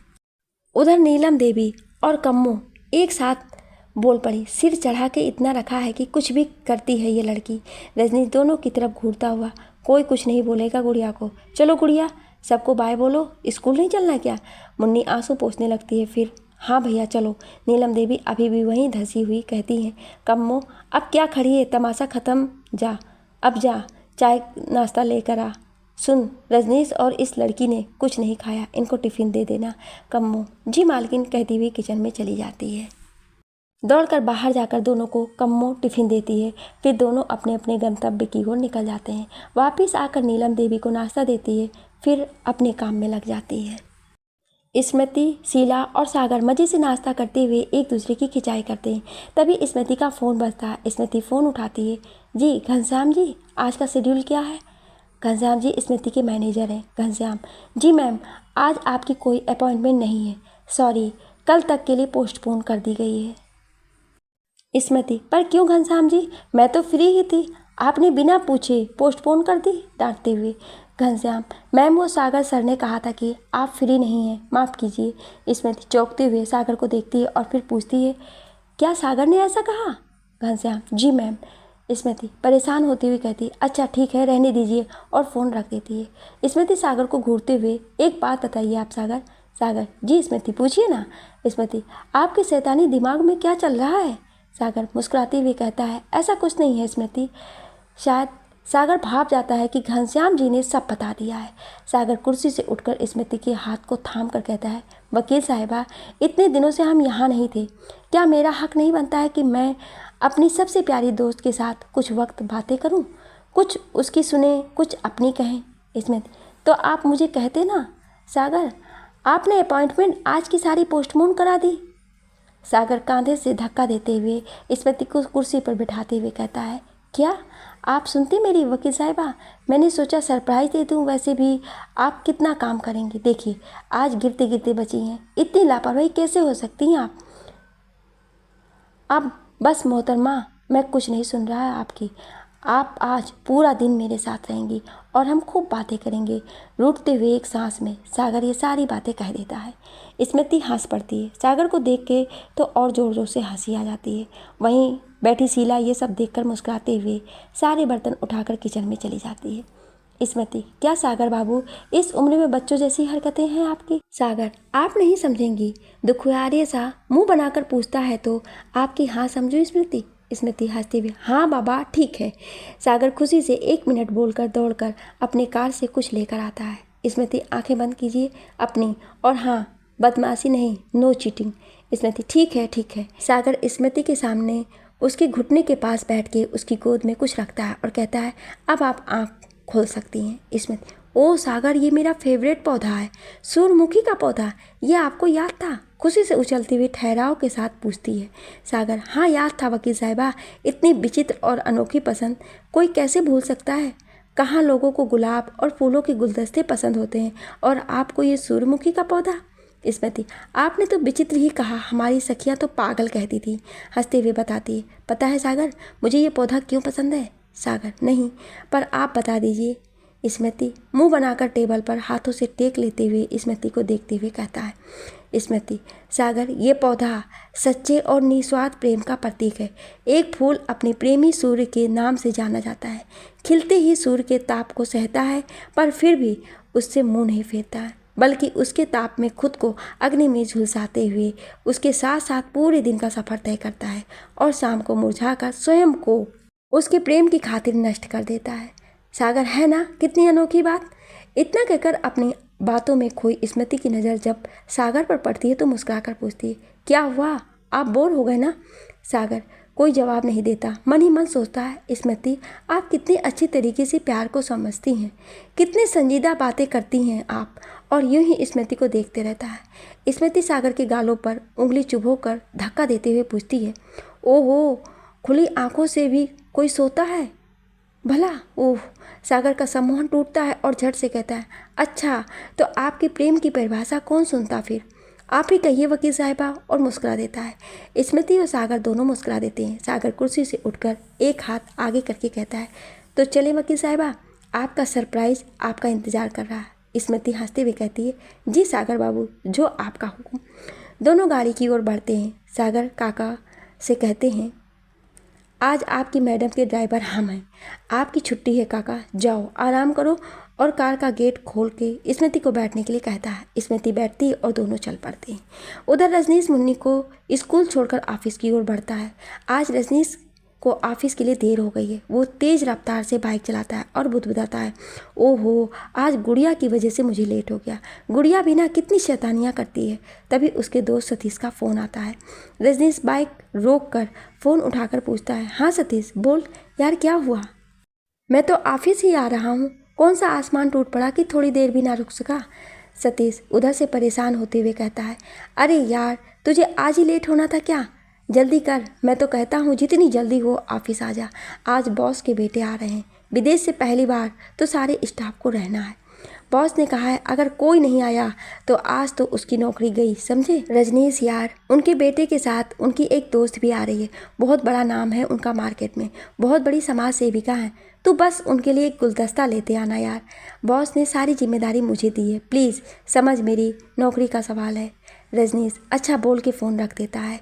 उधर नीलम देवी और कम्मो एक साथ बोल पड़ी, सिर चढ़ा के इतना रखा है कि कुछ भी करती है ये लड़की। रजनीश दोनों की तरफ घूरता हुआ कोई कुछ नहीं बोलेगा गुड़िया को। चलो गुड़िया सबको बाय बोलो, स्कूल नहीं चलना क्या? मुन्नी आंसू पोंछने लगती है। फिर हाँ भैया चलो। नीलम देवी अभी भी वहीं धसी हुई कहती हैं कम्मो अब क्या खड़ी है, तमाशा ख़त्म, जा अब जा, चाय नाश्ता लेकर आ। सुन, रजनीश और इस लड़की ने कुछ नहीं खाया, इनको टिफ़िन दे देना। कम्मो जी मालकिन कहती हुई किचन में चली जाती है। दौड़कर बाहर जाकर दोनों को कम्मो टिफ़िन देती है। फिर दोनों अपने अपने गंतव्य की ओर निकल जाते हैं। वापस आकर नीलम देवी को नाश्ता देती है, फिर अपने काम में लग जाती है। स्मृति, शीला और सागर मज़े से नाश्ता करते हुए एक दूसरे की खिंचाई करते हैं। तभी स्मृति का फ़ोन बजता है। स्मृति फ़ोन उठाती है। जी घनश्याम जी, आज का शेड्यूल क्या है? घनश्याम जी स्मृति के मैनेजर हैं। घनश्याम, जी मैम, आज आपकी कोई अपॉइंटमेंट नहीं है, सॉरी, कल तक के लिए पोस्टपोन कर दी गई है। स्मृति, पर क्यों घनश्याम जी, मैं तो फ्री ही थी, आपने बिना पूछे पोस्टपोन कर दी, डांटते हुए। घनश्याम, मैम वो सागर सर ने कहा था कि आप फ्री नहीं हैं, माफ़ कीजिए। स्मृति चौंकते हुए सागर को देखती है और फिर पूछती है, क्या सागर ने ऐसा कहा? घनश्याम, जी मैम। स्मृति परेशान होती हुई कहती, अच्छा ठीक है, रहने दीजिए, और फ़ोन रख देती है। स्मृति सागर को घूरते हुए, एक बात बताइए आप सागर। सागर, जी स्मृति पूछिए ना। स्मृति, आपके शैतानी दिमाग में क्या चल रहा है? सागर मुस्कुराते हुए कहता है, ऐसा कुछ नहीं है स्मृति। शायद सागर भाप जाता है कि घनश्याम जी ने सब बता दिया है। सागर कुर्सी से उठकर स्मृति के हाथ को थाम कर कहता है, वकील साहिबा, इतने दिनों से हम यहाँ नहीं थे, क्या मेरा हक नहीं बनता है कि मैं अपनी सबसे प्यारी दोस्त के साथ कुछ वक्त बातें करूँ, कुछ उसकी सुने, कुछ अपनी कहें? स्मृति, तो आप मुझे कहते ना। सागर, आपने अपॉइंटमेंट आज की सारी पोस्टपोन करा दी। सागर कांधे से धक्का देते हुए स्मृति को कुर्सी पर बिठाते हुए कहता है, क्या आप सुनती मेरी वकील साहिबा, मैंने सोचा सरप्राइज़ दे दूँ, वैसे भी आप कितना काम करेंगी, देखिए आज गिरते गिरते बची हैं, इतनी लापरवाही कैसे हो सकती हैं आप? अब बस मोहतरमा, मैं कुछ नहीं सुन रहा है आपकी, आप आज पूरा दिन मेरे साथ रहेंगी और हम खूब बातें करेंगे। रूठते हुए एक सांस में सागर ये सारी बातें कह देता है। स्मृति हंस पड़ती है, सागर को देख के तो और ज़ोर ज़ोर से हंसी आ जाती है। वहीं बैठी शीला ये सब देखकर मुस्कुराते हुए सारे बर्तन उठाकर किचन में चली जाती है। स्मृति, क्या सागर बाबू, इस उम्र में बच्चों जैसी हरकतें हैं आपकी? सागर, आप नहीं समझेंगी, दुखुआरे सा मुंह बनाकर पूछता है तो आपकी हाँ समझो स्मृति। स्मृति हंसते हुए, हाँ बाबा ठीक है। सागर खुशी से 1 मिनट बोलकर दौड़कर अपने कार से कुछ लेकर आता है। स्मृति, आंखें बंद कीजिए अपनी, और हाँ बदमाशी नहीं, नो चीटिंग। स्मृति, ठीक है ठीक है। सागर स्मृति के सामने उसके घुटने के पास बैठ के उसकी गोद में कुछ रखता है और कहता है, अब आप आँख खोल सकती हैं। स्मृति, ओ सागर, ये मेरा फेवरेट पौधा है, सूरजमुखी का पौधा, ये आपको याद था? खुशी से उछलती हुई ठहराव के साथ पूछती है। सागर, हाँ याद था वकील साहिबा, इतनी विचित्र और अनोखी पसंद कोई कैसे भूल सकता है? कहाँ लोगों को गुलाब और फूलों के गुलदस्ते पसंद होते हैं और आपको ये सूरजमुखी का पौधा? स्मृति, आपने तो विचित्र ही कहा, हमारी सखियाँ तो पागल कहती थी। हंसते हुए बताती है, पता है सागर, मुझे ये पौधा क्यों पसंद है? सागर, नहीं, पर आप बता दीजिए। स्मृति मुंह बनाकर टेबल पर हाथों से टेक लेते हुए स्मृति को देखते हुए कहता है। स्मृति, सागर, ये पौधा सच्चे और निस्वार्थ प्रेम का प्रतीक है। एक फूल अपने प्रेमी सूर्य के नाम से जाना जाता है। खिलते ही सूर्य के ताप को सहता है, पर फिर भी उससे मुंह नहीं फेरता है, बल्कि उसके ताप में खुद को अग्नि में झुलसाते हुए उसके साथ साथ पूरे दिन का सफ़र तय करता है और शाम को मुरझाकर स्वयं को उसके प्रेम की खातिर नष्ट कर देता है। सागर, है ना कितनी अनोखी बात? इतना कहकर अपनी बातों में खोई स्मृति की नज़र जब सागर पर पड़ती है तो मुस्कुराकर पूछती है, क्या हुआ, आप बोर हो गए ना? सागर कोई जवाब नहीं देता, मन ही मन सोचता है, स्मृति आप कितनी अच्छी तरीके से प्यार को समझती हैं, कितनी संजीदा बातें करती हैं आप। और यूं ही स्मृति को देखते रहता है। स्मृति सागर के गालों पर उंगली चुभोकर धक्का देते हुए पूछती है, ओहो, खुली आंखों से भी कोई सोता है भला? ओह। सागर का सम्मोहन टूटता है और झट से कहता है, अच्छा तो आपके प्रेम की परिभाषा कौन सुनता फिर? आप ही कहिए वकील साहिबा, और मुस्कुरा देता है। स्मृति और सागर दोनों मुस्कुरा देते हैं। सागर कुर्सी से उठकर एक हाथ आगे करके कहता है, तो चले वकील साहिबा, आपका सरप्राइज आपका इंतजार कर रहा है। स्मृति हंसते हुए कहती है, जी सागर बाबू, जो आपका हुक्म। दोनों गाड़ी की ओर बढ़ते हैं। सागर काका से कहते हैं, आज आपकी मैडम के ड्राइवर हम हैं, आपकी छुट्टी है काका, जाओ आराम करो। और कार का गेट खोल के स्मृति को बैठने के लिए कहता है। स्मृति बैठती है और दोनों चल पड़ते हैं। उधर रजनीश मुन्नी को स्कूल छोड़कर ऑफिस की ओर बढ़ता है। आज रजनीश को ऑफिस के लिए देर हो गई है। वो तेज़ रफ्तार से बाइक चलाता है और बुदबुदाता है, ओहो, आज गुड़िया की वजह से मुझे लेट हो गया। गुड़िया भी ना कितनी शैतानियाँ करती है। तभी उसके दोस्त सतीश का फ़ोन आता है। रजनीश बाइक रोक कर फ़ोन उठाकर पूछता है, हाँ सतीश बोल यार, क्या हुआ? मैं तो ऑफिस ही आ रहा हूँ, कौन सा आसमान टूट पड़ा कि थोड़ी देर भी ना रुक सका? सतीश उधर से परेशान होते हुए कहता है, अरे यार, तुझे आज ही लेट होना था क्या? जल्दी कर, मैं तो कहता हूँ जितनी जल्दी हो ऑफिस आ जा, आज बॉस के बेटे आ रहे हैं, विदेश से पहली बार तो सारे स्टाफ को रहना है। बॉस ने कहा है अगर कोई नहीं आया तो आज तो उसकी नौकरी गई, समझे। रजनीश यार, उनके बेटे के साथ उनकी एक दोस्त भी आ रही है, बहुत बड़ा नाम है उनका मार्केट में, बहुत बड़ी समाज सेविका है। तो बस उनके लिए एक गुलदस्ता लेते आना यार। बॉस ने सारी जिम्मेदारी मुझे दी है, प्लीज़ समझ, मेरी नौकरी का सवाल है। रजनीश अच्छा बोल के फ़ोन रख देता है।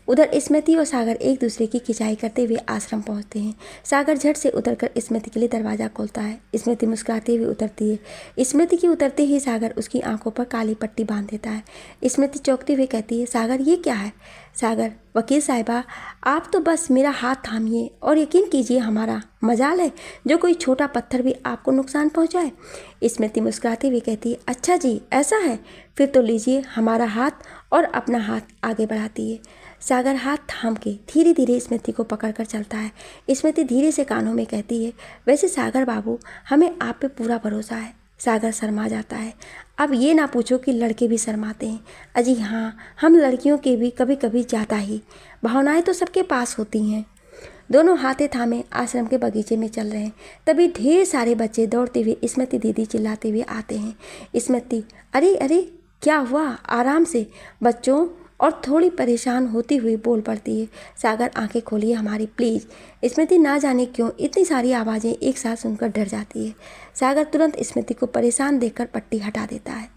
उधर स्मृति और सागर एक दूसरे की खिंचाई करते हुए आश्रम पहुंचते हैं। सागर झट से उतरकर स्मृति के लिए दरवाज़ा खोलता है। स्मृति मुस्कुराते हुए उतरती है। स्मृति के उतरते ही सागर उसकी आंखों पर काली पट्टी बांध देता है। स्मृति चौंकते हुए कहती है सागर ये क्या है। सागर वकील साहिबा, आप तो बस मेरा हाथ थामिए और यकीन कीजिए हमारा मजाल है जो कोई छोटा पत्थर भी आपको नुकसान पहुंचाए। स्मृति मुस्कुराते हुए कहती है अच्छा जी ऐसा है, फिर तो लीजिए हमारा हाथ, और अपना हाथ आगे बढ़ाती है। सागर हाथ थाम के धीरे धीरे स्मृति को पकड़कर चलता है। स्मृति धीरे से कानों में कहती है वैसे सागर बाबू, हमें आप पे पूरा भरोसा है। सागर शर्मा जाता है। अब ये ना पूछो कि लड़के भी शर्माते हैं। अजी हाँ, हम लड़कियों के भी कभी कभी ज़्यादा ही, भावनाएं तो सबके पास होती हैं। दोनों हाथे थामे आश्रम के बगीचे में चल रहे हैं। तभी ढेर सारे बच्चे दौड़ते हुए स्मृति दीदी चिल्लाते हुए आते हैं। स्मृति अरे अरे क्या हुआ, आराम से बच्चों, और थोड़ी परेशान होती हुई बोल पड़ती है सागर आंखें खोलिए हमारी प्लीज़। स्मृति ना जाने क्यों इतनी सारी आवाज़ें एक साथ सुनकर डर जाती है। सागर तुरंत स्मृति को परेशान देखकर पट्टी हटा देता है।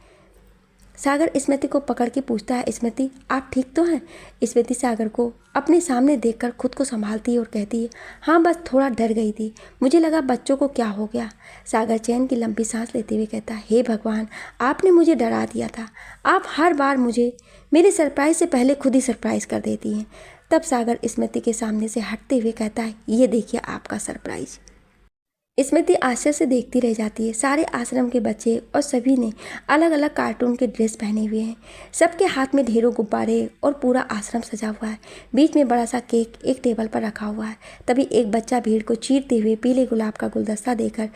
सागर स्मृति को पकड़ के पूछता है स्मृति आप ठीक तो हैं। स्मृति सागर को अपने सामने देखकर खुद को संभालती है और कहती है हाँ बस थोड़ा डर गई थी, मुझे लगा बच्चों को क्या हो गया। सागर चैन की लंबी सांस लेते हुए कहता है हे भगवान, आपने मुझे डरा दिया था। आप हर बार मुझे मेरे सरप्राइज़ से पहले खुद ही सरप्राइज़ कर देती हैं। तब सागर स्मृति के सामने से हटते हुए कहता है ये देखिए आपका सरप्राइज़। स्मृति आश्चर्य से देखती रह जाती है। सारे आश्रम के बच्चे और सभी ने अलग अलग कार्टून के ड्रेस पहने हुए हैं। सबके हाथ में ढेरों गुब्बारे और पूरा आश्रम सजा हुआ है। बीच में बड़ा सा केक एक टेबल पर रखा हुआ है। तभी एक बच्चा भीड़ को चीरते हुए पीले गुलाब का गुलदस्ता देकर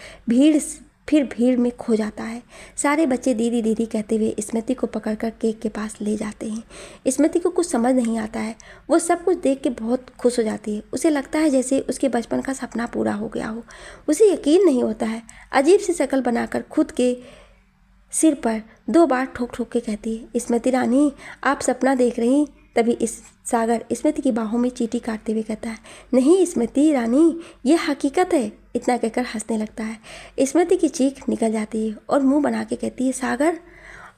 भीड़ में खो जाता है। सारे बच्चे दीदी दीदी कहते हुए स्मृति को पकड़कर केक के पास ले जाते हैं। स्मृति को कुछ समझ नहीं आता है। वो सब कुछ देख के बहुत खुश हो जाती है। उसे लगता है जैसे उसके बचपन का सपना पूरा हो गया हो। उसे यकीन नहीं होता है। अजीब सी शक्ल बनाकर खुद के सिर पर 2 बार ठोक ठोक के कहती है स्मृति रानी आप सपना देख रही। तभी सागर स्मृति की बाहों में चींटी काटते हुए कहता है नहीं स्मृति रानी, ये हकीकत है। इतना कहकर हंसने लगता है। स्मृति की चीख निकल जाती है और मुंह बना के कहती है सागर,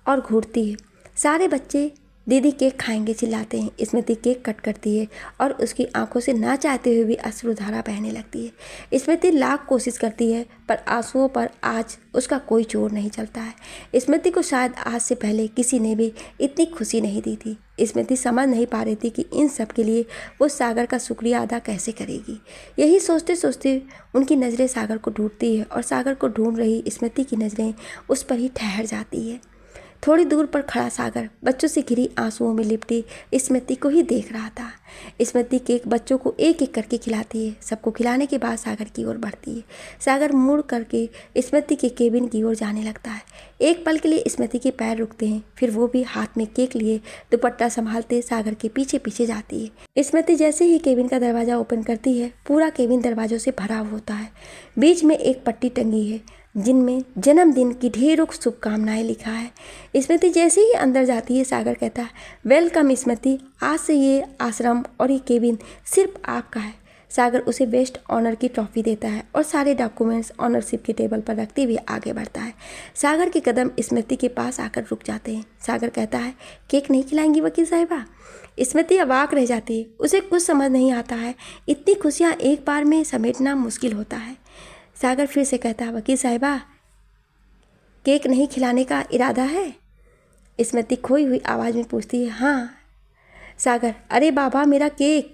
और घूरती है। सारे बच्चे दीदी केक खाएंगे चिल्लाते हैं। स्मृति केक कट करती है और उसकी आंखों से ना चाहते हुए भी अश्रुधारा बहने लगती है। स्मृति लाख कोशिश करती है पर आंसुओं पर आज उसका कोई जोर नहीं चलता है। स्मृति को शायद आज से पहले किसी ने भी इतनी खुशी नहीं दी थी। स्मृति समझ नहीं पा रही थी कि इन सब के लिए वो सागर का शुक्रिया अदा कैसे करेगी। यही सोचते सोचते उनकी नज़रें सागर को ढूंढती है और सागर को ढूंढ रही स्मृति की नज़रें उस पर ही ठहर जाती है। थोड़ी दूर पर खड़ा सागर बच्चों से घिरी आंसुओं में लिपटी स्मृति को ही देख रहा था। स्मृति केक बच्चों को एक एक करके खिलाती है। सबको खिलाने के बाद सागर की ओर बढ़ती है। सागर मुड़ करके स्मृति के केबिन की ओर जाने लगता है। एक पल के लिए स्मृति के पैर रुकते हैं, फिर वो भी हाथ में केक लिए दुपट्टा संभालते सागर के पीछे पीछे जाती है। स्मृति जैसे ही केबिन का दरवाज़ा ओपन करती है, पूरा केबिन दरवाजों से भरा होता है। बीच में एक पट्टी टंगी है जिनमें जन्मदिन की ढेरों शुभकामनाएं लिखा है। स्मृति जैसे ही अंदर जाती है, सागर कहता है वेलकम स्मृति, आज से ये आश्रम और ये केबिन सिर्फ आपका है। सागर उसे बेस्ट ऑनर की ट्रॉफी देता है और सारे डॉक्यूमेंट्स ऑनरशिप के टेबल पर रखते हुए आगे बढ़ता है। सागर के कदम स्मृति के पास आकर रुक जाते हैं। सागर कहता है केक नहीं खिलाएंगी वकील साहिबा। स्मृति अवाक रह जाती है। उसे कुछ समझ नहीं आता है। इतनी खुशियाँ एक बार में समेटना मुश्किल होता है। सागर फिर से कहता है वकील साहिबा, केक नहीं खिलाने का इरादा है। स्मृति खोई हुई आवाज़ में पूछती है हाँ। सागर अरे बाबा मेरा केक।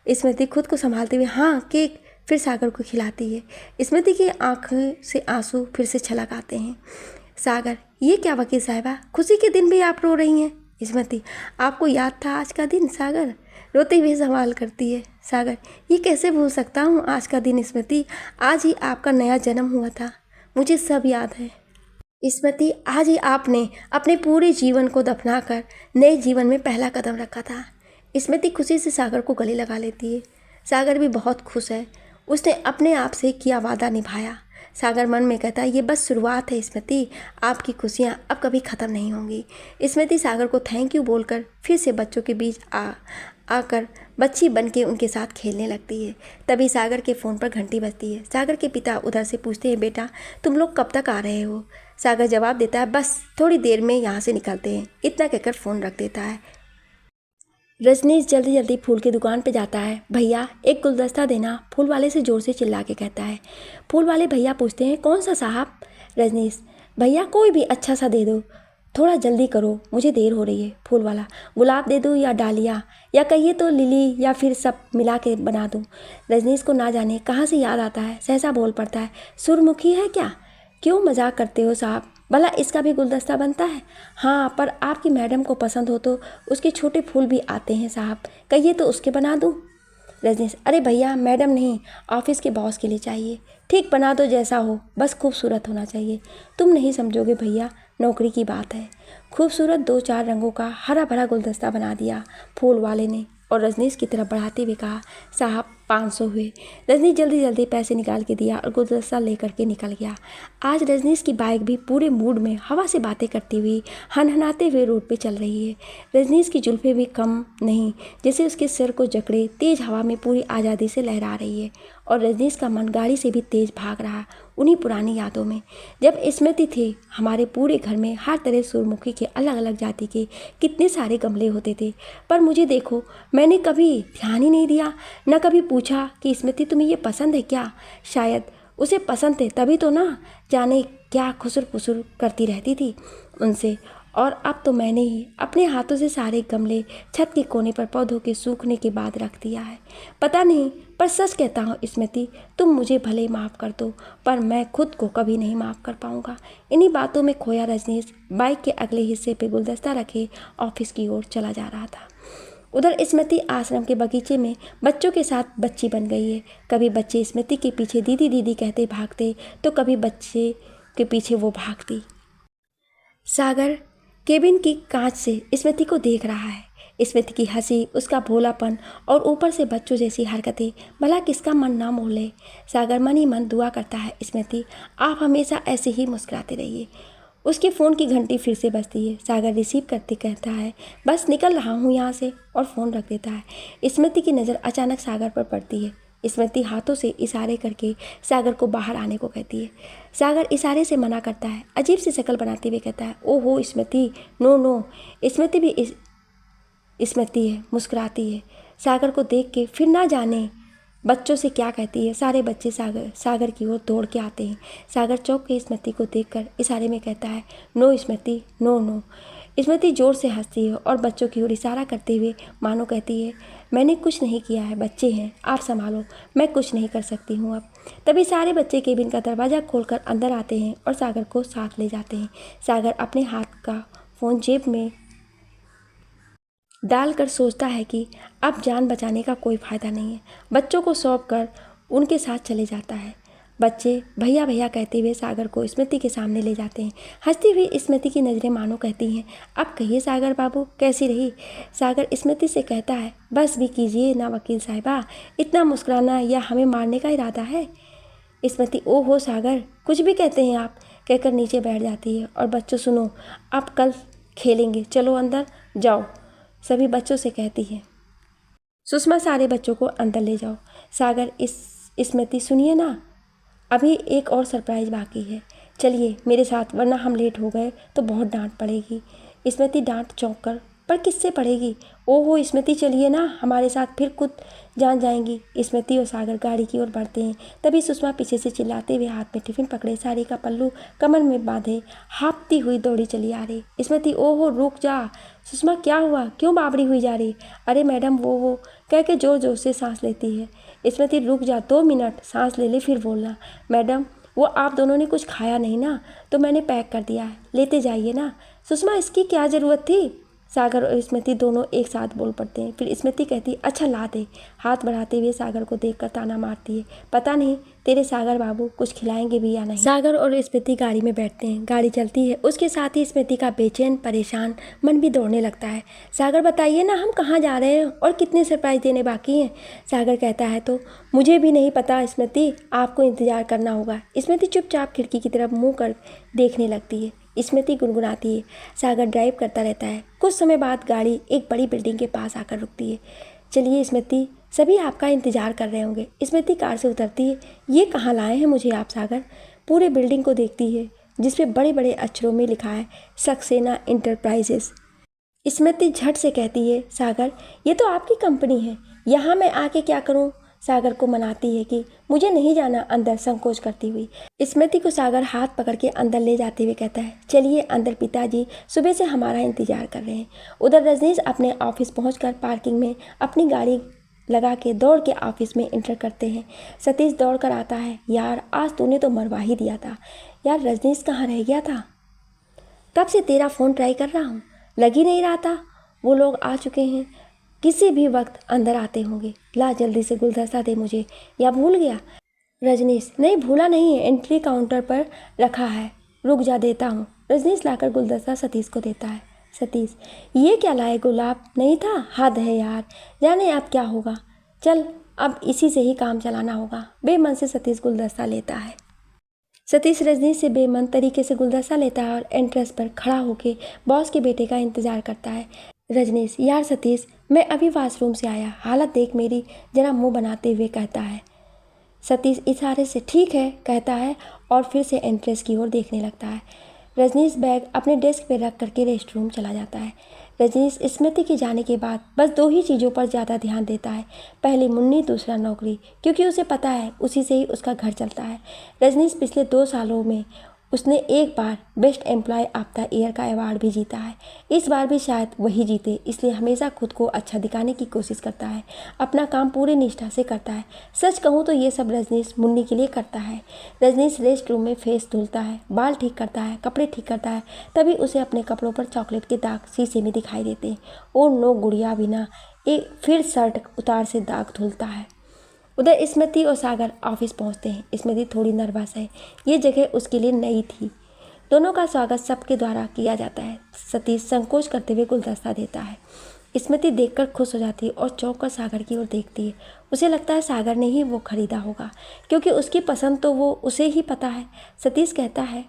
स्मृति खुद को संभालते हुए हाँ केक। फिर सागर को खिलाती है। स्मृति की आंखों से आंसू फिर से छलक आते हैं। सागर ये क्या वकील साहिबा, खुशी के दिन भी आप रो रही हैं। स्मृति आपको याद था आज का दिन। सागर रोते हुए सवाल करती है। सागर ये कैसे भूल सकता हूँ आज का दिन स्मृति, आज ही आपका नया जन्म हुआ था, मुझे सब याद है। स्मृति आज ही आपने अपने पूरे जीवन को दफनाकर नए जीवन में पहला कदम रखा था। स्मृति खुशी से सागर को गले लगा लेती है। सागर भी बहुत खुश है। उसने अपने आप से किया वादा निभाया। सागर मन में कहता है ये बस शुरुआत है स्मृति, आपकी खुशियाँ अब कभी ख़त्म नहीं होंगी। स्मृति सागर को थैंक यू बोलकर फिर से बच्चों के बीच आकर बच्ची बन के उनके साथ खेलने लगती है। तभी सागर के फ़ोन पर घंटी बजती है। सागर के पिता उधर से पूछते हैं बेटा तुम लोग कब तक आ रहे हो? सागर जवाब देता है बस थोड़ी देर में यहाँ से निकलते हैं। इतना कहकर फ़ोन रख देता है। रजनीश जल्दी जल्दी फूल की दुकान पे जाता है। भैया एक गुलदस्ता देना, फूल वाले से ज़ोर से चिल्ला के कहता है। फूल वाले भैया पूछते हैं कौन सा साहब? रजनीश भैया कोई भी अच्छा सा दे दो, थोड़ा जल्दी करो मुझे देर हो रही है। फूल वाला गुलाब दे दूँ या डालिया, या कहिए तो लिली, या फिर सब मिला के बना दूँ? रजनीश को ना जाने कहाँ से याद आता है, सहसा बोल पड़ता है सूरमुखी है क्या? क्यों मजाक करते हो साहब, भला इसका भी गुलदस्ता बनता है? हाँ पर आपकी मैडम को पसंद हो तो उसके छोटे फूल भी आते हैं साहब, कहिए तो उसके बना दूँ? रजनीश अरे भैया मैडम नहीं, ऑफिस के बॉस के लिए चाहिए। ठीक बना दो जैसा हो, बस खूबसूरत होना चाहिए। तुम नहीं समझोगे भैया, नौकरी की बात है। खूबसूरत 2-4 रंगों का हरा भरा गुलदस्ता बना दिया फूल वाले ने और रजनीश की तरफ बढ़ाते हुए कहा साहब 500 हुए। रजनीश जल्दी जल्दी पैसे निकाल के दिया और गुलदस्ता लेकर के निकल गया। आज रजनीश की बाइक भी पूरे मूड में हवा से बातें करती हुई हनहनाते हुए रोड पे चल रही है। रजनीश की जुल्फें भी कम नहीं, जैसे उसके सिर को जकड़े तेज हवा में पूरी आज़ादी से लहरा रही है और रजनीश का मन गाड़ी से भी तेज भाग रहा उन्हीं पुरानी यादों में। जब स्मृति थी हमारे पूरे घर में हर तरह सूरमुखी के अलग अलग जाति के कितने सारे गमले होते थे, पर मुझे देखो मैंने कभी ध्यान ही नहीं दिया, न कभी पूछा कि स्मृति तुम्हें ये पसंद है क्या? शायद उसे पसंद थे तभी तो ना जाने क्या खुसुर फुसुर करती रहती थी उनसे। और अब तो मैंने ही अपने हाथों से सारे गमले छत के कोने पर पौधों के सूखने के बाद रख दिया है। पता नहीं पर सच कहता हूँ स्मृति, तुम मुझे भले माफ़ कर दो पर मैं खुद को कभी नहीं माफ़ कर पाऊँगा। इन्हीं बातों में खोया रजनीश बाइक के अगले हिस्से पे गुलदस्ता रखे ऑफिस की ओर चला जा रहा था। उधर स्मृति आश्रम के बगीचे में बच्चों के साथ बच्ची बन गई है। कभी बच्चे स्मृति के पीछे दीदी दीदी कहते भागते तो कभी बच्चे के पीछे वो भागती। सागर केबिन की कांच से स्मृति को देख रहा है। स्मृति की हंसी, उसका भोलापन और ऊपर से बच्चों जैसी हरकतें, भला किसका मन ना मोह ले। सागर मन ही मन दुआ करता है स्मृति आप हमेशा ऐसे ही मुस्कुराते रहिए। उसके फ़ोन की घंटी फिर से बजती है। सागर रिसीव करते कहता है बस निकल रहा हूँ यहाँ से और फ़ोन रख देता है। स्मृति की नज़र अचानक सागर पर पड़ती है। स्मृति हाथों से इशारे करके सागर को बाहर आने को कहती है। सागर इशारे से मना करता है, अजीब सी शक्ल बनाते हुए कहता है ओहो स्मृति नो नो। स्मृति भी स्मृति है, मुस्कुराती है। सागर को देख के फिर ना जाने बच्चों से क्या कहती है। सारे बच्चे सागर की ओर दौड़ के आते हैं। सागर चौंक के स्मृति को देखकर इशारे में कहता है नो स्मृति नो नो। स्मृति जोर से हंसती है और बच्चों की ओर इशारा करते हुए मानो कहती है मैंने कुछ नहीं किया है, बच्चे हैं आप संभालो, मैं कुछ नहीं कर सकती हूँ अब। तभी सारे बच्चे केबिन का दरवाज़ा खोलकर अंदर आते हैं और सागर को साथ ले जाते हैं। सागर अपने हाथ का फ़ोन जेब में डालकर सोचता है कि अब जान बचाने का कोई फ़ायदा नहीं है। बच्चों को सौंप कर उनके साथ चले जाता है। बच्चे भैया भैया कहते हुए सागर को स्मृति के सामने ले जाते हैं। हंसती हुई स्मृति की नज़रें मानो कहती हैं अब कहिए सागर बाबू कैसी रही? सागर स्मृति से कहता है बस भी कीजिए ना वकील साहिबा, इतना मुस्कुराना या हमें मारने का इरादा है? स्मृति ओहो सागर कुछ भी कहते हैं आप, कहकर नीचे बैठ जाती है। और बच्चों सुनो अब कल खेलेंगे, चलो अंदर जाओ, सभी बच्चों से कहती है। सुषमा सारे बच्चों को अंदर ले जाओ। सागर स्मृति सुनिए ना, अभी एक और सरप्राइज बाकी है, चलिए मेरे साथ वरना हम लेट हो गए तो बहुत डांट पड़ेगी। स्मृति डांट चौंक कर पर किससे पड़ेगी? ओहो स्मृति चलिए ना हमारे साथ, फिर खुद जान जाएंगी। स्मृति और सागर गाड़ी की ओर बढ़ते हैं। तभी सुषमा पीछे से चिल्लाते हुए हाथ में टिफिन पकड़े, साड़ी का पल्लू कमर में बांधे हाँफती हुई दौड़ी चली आ रही। स्मृति ओहो रुक जा। सुषमा क्या हुआ, क्यों बाबड़ी हुई जा रही? अरे मैडम वो कह के जोर जोर से सांस लेती है। स्मृति रुक जा 2 मिनट, सांस ले ले फिर बोलना। मैडम वो आप दोनों ने कुछ खाया नहीं ना, तो मैंने पैक कर दिया है, लेते जाइए ना। सुषमा इसकी क्या ज़रूरत थी? सागर और स्मृति दोनों एक साथ बोल पड़ते हैं। फिर स्मृति कहती है, अच्छा ला दे। हाथ बढ़ाते हुए सागर को देखकर ताना मारती है, पता नहीं तेरे सागर बाबू कुछ खिलाएंगे भी या नहीं। सागर और स्मृति गाड़ी में बैठते हैं। गाड़ी चलती है, उसके साथ ही स्मृति का बेचैन परेशान मन भी दौड़ने लगता है। सागर बताइए ना, हम कहाँ जा रहे हैं और कितने सरप्राइज देने बाकी हैं। सागर कहता है, तो मुझे भी नहीं पता स्मृति, आपको इंतजार करना होगा। स्मृति चुपचाप खिड़की की तरफ मुँह कर देखने लगती है। स्मृति गुनगुनाती है। सागर ड्राइव करता रहता है। कुछ समय बाद गाड़ी एक बड़ी बिल्डिंग के पास आकर रुकती है। चलिए स्मृति, सभी आपका इंतजार कर रहे होंगे। स्मृति कार से उतरती है। ये कहाँ लाए हैं मुझे आप सागर? पूरे बिल्डिंग को देखती है जिस पे बड़े बड़े अक्षरों में लिखा है सक्सेना इंटरप्राइजेस। स्मृति झट से कहती है, सागर ये तो आपकी कंपनी है, यहाँ मैं आके क्या करूँ? सागर को मनाती है कि मुझे नहीं जाना अंदर, संकोच करती हुई। स्मृति को सागर हाथ पकड़ के अंदर ले जाते हुए कहता है, चलिए अंदर, पिताजी सुबह से हमारा इंतजार कर रहे हैं। उधर रजनीश अपने ऑफिस पहुंचकर पार्किंग में अपनी गाड़ी लगा के दौड़ के ऑफिस में एंटर करते हैं। सतीश दौड़ कर आता है, यार आज तूने तो मरवा ही दिया था। यार रजनीश कहाँ रह गया था? कब से तेरा फ़ोन ट्राई कर रहा हूँ, लग ही नहीं रहा था। वो लोग आ चुके हैं, किसी भी वक्त अंदर आते होंगे। ला जल्दी से गुलदस्ता दे मुझे, या भूल गया? रजनीश, नहीं भूला नहीं है, एंट्री काउंटर पर रखा है, रुक जा देता हूँ। रजनीश लाकर गुलदस्ता सतीश को देता है। सतीश, ये क्या लाए? गुलाब नहीं था? हद है यार, जाने अब क्या होगा। चल अब इसी से ही काम चलाना होगा। बेमन से सतीश गुलदस्ता लेता है। सतीश रजनीश से बेमन तरीके से गुलदस्ता लेता है और एंट्रेंस पर खड़ा होकर बॉस के बेटे का इंतजार करता है। रजनीश, यार सतीश, मैं अभी वॉशरूम से आया, हालत देख मेरी, जरा मुंह बनाते हुए कहता है। सतीश इशारे से ठीक है कहता है और फिर से एंट्रेंस की ओर देखने लगता है। रजनीश बैग अपने डेस्क पर रख करके रेस्टरूम चला जाता है। रजनीश स्मृति के जाने के बाद बस दो ही चीज़ों पर ज़्यादा ध्यान देता है, पहली मुन्नी, दूसरा नौकरी, क्योंकि उसे पता है उसी से ही उसका घर चलता है। रजनीश पिछले 2 सालों में उसने एक बार best employ of the year का अवार्ड भी जीता है। इस बार भी शायद वही जीते, इसलिए हमेशा खुद को अच्छा दिखाने की कोशिश करता है, अपना काम पूरी निष्ठा से करता है। सच कहूँ तो ये सब रजनीश मुन्नी के लिए करता है। रजनीश रेस्ट रूम में फेस धुलता है, बाल ठीक करता है, कपड़े ठीक करता है, तभी उसे अपने कपड़ों पर चॉकलेट के दाग शीशे में दिखाई देते हैं। और नो गुड़िया बिना एक फिर शर्ट उतार से दाग धुलता है। उधर स्मृति और सागर ऑफिस पहुंचते हैं। स्मृति थोड़ी नर्वस है, ये जगह उसके लिए नई थी। दोनों का स्वागत सबके द्वारा किया जाता है। सतीश संकोच करते हुए गुलदस्ता देता है। स्मृति देखकर खुश हो जाती है और चौंक कर सागर की ओर देखती है। उसे लगता है सागर ने ही वो खरीदा होगा, क्योंकि उसकी पसंद तो वो उसे ही पता है। सतीश कहता है,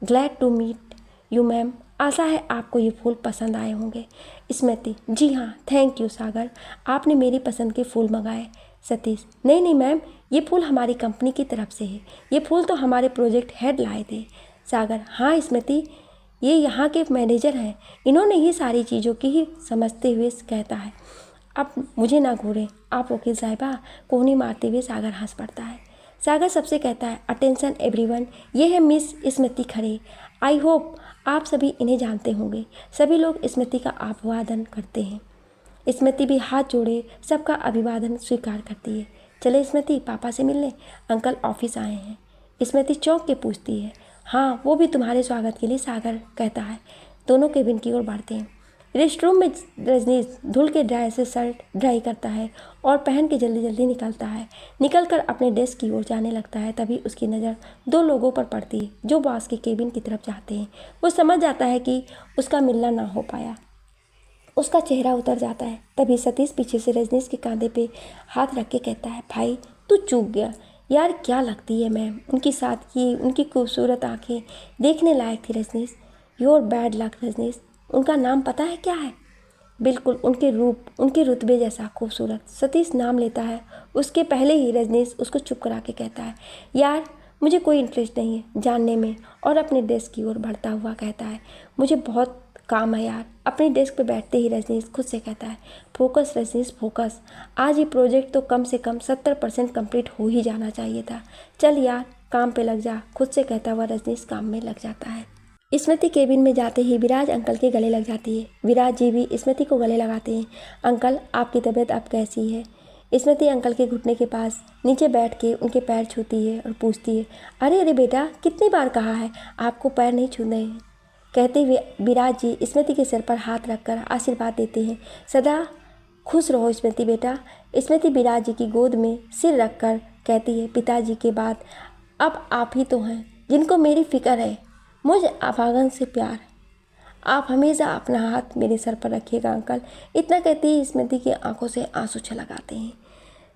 glad to meet you ma'am, आशा है आपको ये फूल पसंद आए होंगे। स्मृति, जी हाँ थैंक यू सागर, आपने मेरी पसंद के फूल मंगाए। सतीश, नहीं नहीं मैम, ये फूल हमारी कंपनी की तरफ से है, ये फूल तो हमारे प्रोजेक्ट हेड लाए थे। सागर, हाँ स्मृति, ये यहाँ के मैनेजर हैं, इन्होंने ही सारी चीज़ों की ही समझते हुए कहता है। अब मुझे ना घूरें आप वकील साहिबा, कोहनी मारते हुए सागर हंस पड़ता है। सागर सबसे कहता है, अटेंशन एवरीवन, ये है miss Smriti Khare. I hope आप सभी इन्हें जानते होंगे। सभी लोग स्मृति का अभिवादन करते हैं। स्मृति भी हाथ जोड़े सबका अभिवादन स्वीकार करती है। चले स्मृति, पापा से मिलने, अंकल ऑफिस आए हैं। स्मृति चौंक के पूछती है, हाँ वो भी तुम्हारे स्वागत के लिए, सागर कहता है। दोनों केबिन की ओर बढ़ते हैं। रेस्टरूम में रजनीश धुल के ड्रायर से शर्ट ड्राई करता है और पहन के जल्दी जल्दी निकलकर अपने डेस्क की ओर जाने लगता है। तभी उसकी नज़र 2 लोगों पर पड़ती है जो बॉस के केबिन की तरफ जाते हैं। वो समझ जाता है कि उसका मिलना ना हो पाया, उसका चेहरा उतर जाता है। तभी सतीश पीछे से रजनीश के कंधे पे हाथ रख के कहता है, भाई तू चूक गया यार, क्या लगती है मैम, उनकी सादगी, उनकी खूबसूरत आंखें देखने लायक थी Rajneesh. Your bad luck Rajneesh, उनका नाम पता है क्या है? बिल्कुल उनके रूप, उनके रुतबे जैसा खूबसूरत। सतीश नाम लेता है, उसके पहले ही रजनीश उसको चुप करा के कहता है, यार मुझे कोई इंटरेस्ट नहीं है जानने में, और अपने डेस्क की ओर बढ़ता हुआ कहता है, मुझे बहुत काम है यार। अपनी डेस्क पे बैठते ही रजनीश खुद से कहता है, फोकस रजनीश फोकस, आज ये प्रोजेक्ट तो कम से कम 70% कंप्लीट हो ही जाना चाहिए था। चल यार काम पे लग जा, खुद से कहता हुआ रजनीश काम में लग जाता है। स्मृति केबिन में जाते ही विराज अंकल के गले लग जाती है। विराज जी भी स्मृति को गले लगाते हैं। अंकल आपकी तबीयत अब कैसी है? स्मृति अंकल के घुटने के पास नीचे बैठ के उनके पैर छूती है और पूछती है, अरे अरे बेटा, कितनी बार कहा है आपको पैर नहीं छूने हैं। कहते हुए विराज जी स्मृति के सिर पर हाथ रखकर आशीर्वाद देते हैं। सदा खुश रहो स्मृति बेटा। स्मृति विराज जी की गोद में सिर रखकर कहती है, पिताजी के बाद अब आप ही तो हैं जिनको मेरी फिक्र है, मुझ अभागन से प्यार। आप हमेशा अपना हाथ मेरे सर पर रखिएगा अंकल। इतना कहते ही स्मृति की आंखों से आंसू छलक आते हैं।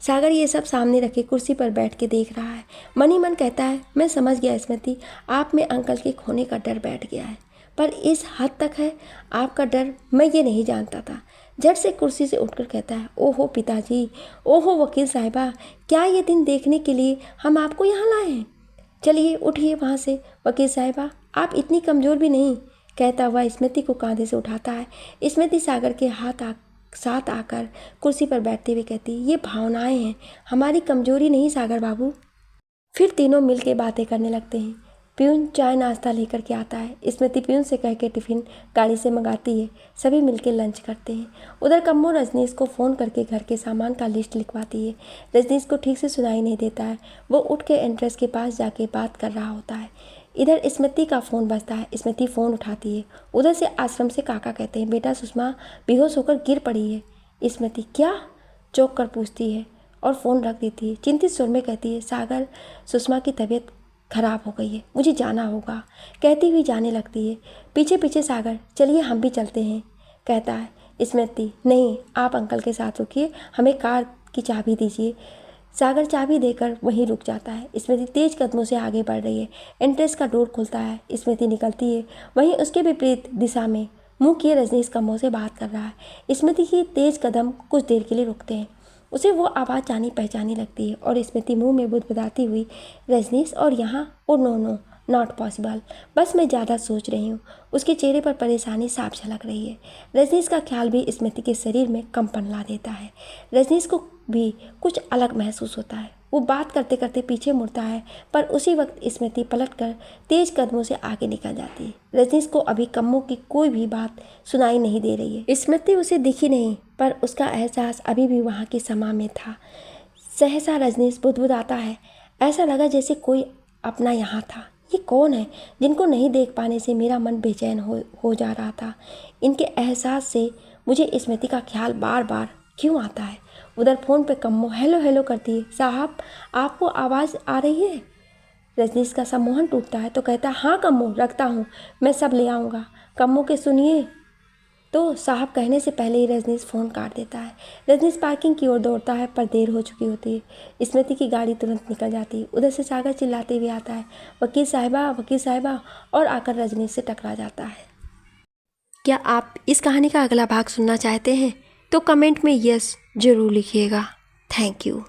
सागर ये सब सामने रखे कुर्सी पर बैठ के देख रहा है। मन ही मन कहता है, मैं समझ गया स्मृति, आप में अंकल के खोने का डर बैठ गया है, पर इस हद तक है आपका डर, मैं ये नहीं जानता था। झट से कुर्सी से उठकर कहता है, ओहो पिताजी, ओहो वकील साहिबा, क्या ये दिन देखने के लिए हम आपको यहाँ लाए हैं? चलिए उठिए वहाँ से। वकील साहिबा आप इतनी कमज़ोर भी नहीं, कहता हुआ स्मृति को कांधे से उठाता है। स्मृति सागर के साथ आकर कुर्सी पर बैठते हुए कहती, ये भावनाएं हैं, हमारी कमजोरी नहीं सागर बाबू। फिर तीनों मिलके बातें करने लगते हैं। प्यून चाय नाश्ता लेकर के आता है। स्मृति प्यून से कह के टिफ़िन गाड़ी से मंगाती है। सभी मिलके लंच करते हैं। उधर कम्मो रजनीश को फ़ोन करके घर के सामान का लिस्ट लिखवाती है। रजनीश को ठीक से सुनाई नहीं देता है। वो उठ के एंट्रेंस के पास जाके बात कर रहा होता है। इधर स्मृति का फ़ोन बजता है। स्मृति फ़ोन उठाती है। उधर से आश्रम से काका कहते हैं, बेटा सुषमा बेहोश होकर गिर पड़ी है। स्मृति क्या? चौंक कर पूछती है और फ़ोन रख देती है। चिंतित स्वर में कहती है, सागर सुषमा की तबीयत खराब हो गई है, मुझे जाना होगा, कहती हुई जाने लगती है। पीछे पीछे सागर, चलिए हम भी चलते हैं, कहता है। स्मृति, नहीं आप अंकल के साथ रुकिए, हमें कार की चाबी दीजिए। सागर चाबी देकर वहीं रुक जाता है। स्मृति तेज कदमों से आगे बढ़ रही है। एंट्रेंस का डोर खुलता है। स्मृति निकलती है। वहीं उसके विपरीत दिशा में मुंह किए रजनीश कम्मों से बात कर रहा है। स्मृति की तेज कदम कुछ देर के लिए रुकते हैं। उसे वो आवाज़ जानी पहचानी लगती है और स्मृति मुंह में बुदबुदाती हुई, रजनीश और यहाँ, oh no no not possible, बस मैं ज़्यादा सोच रही हूँ। उसके चेहरे पर परेशानी साफ झलक रही है। रजनीश का ख्याल भी स्मृति के शरीर में कंपन ला देता है। रजनीश को भी कुछ अलग महसूस होता है। वो बात करते करते पीछे मुड़ता है, पर उसी वक्त स्मृति पलटकर तेज कदमों से आगे निकल जाती है। रजनीश को अभी कम्मों की कोई भी बात सुनाई नहीं दे रही है। स्मृति उसे दिखी नहीं, पर उसका एहसास अभी भी वहाँ की समा में था। सहसा रजनीश बुदबुदाता है, ऐसा लगा जैसे कोई अपना यहाँ था। ये कौन है जिनको नहीं देख पाने से मेरा मन बेचैन हो जा रहा था? इनके एहसास से मुझे स्मृति का ख्याल बार बार क्यों आता है? उधर फ़ोन पे कम्मो हेलो हेलो करती है, साहब आपको आवाज़ आ रही है? रजनीश का सम्मोहन टूटता है तो कहता है, हाँ कम्मो रखता हूँ, मैं सब ले आऊँगा। कम्मो के सुनिए तो साहब कहने से पहले ही रजनीश फ़ोन काट देता है। रजनीश पार्किंग की ओर दौड़ता है, पर देर हो चुकी होती है। स्मृति की गाड़ी तुरंत निकल जाती है। उधर से सागर चिल्लाते हुए आता है, वकील साहिबा, और आकर रजनीश से टकरा जाता है। क्या आप इस कहानी का अगला भाग सुनना चाहते हैं? तो कमेंट में यस ज़रूर लिखिएगा। Thank you.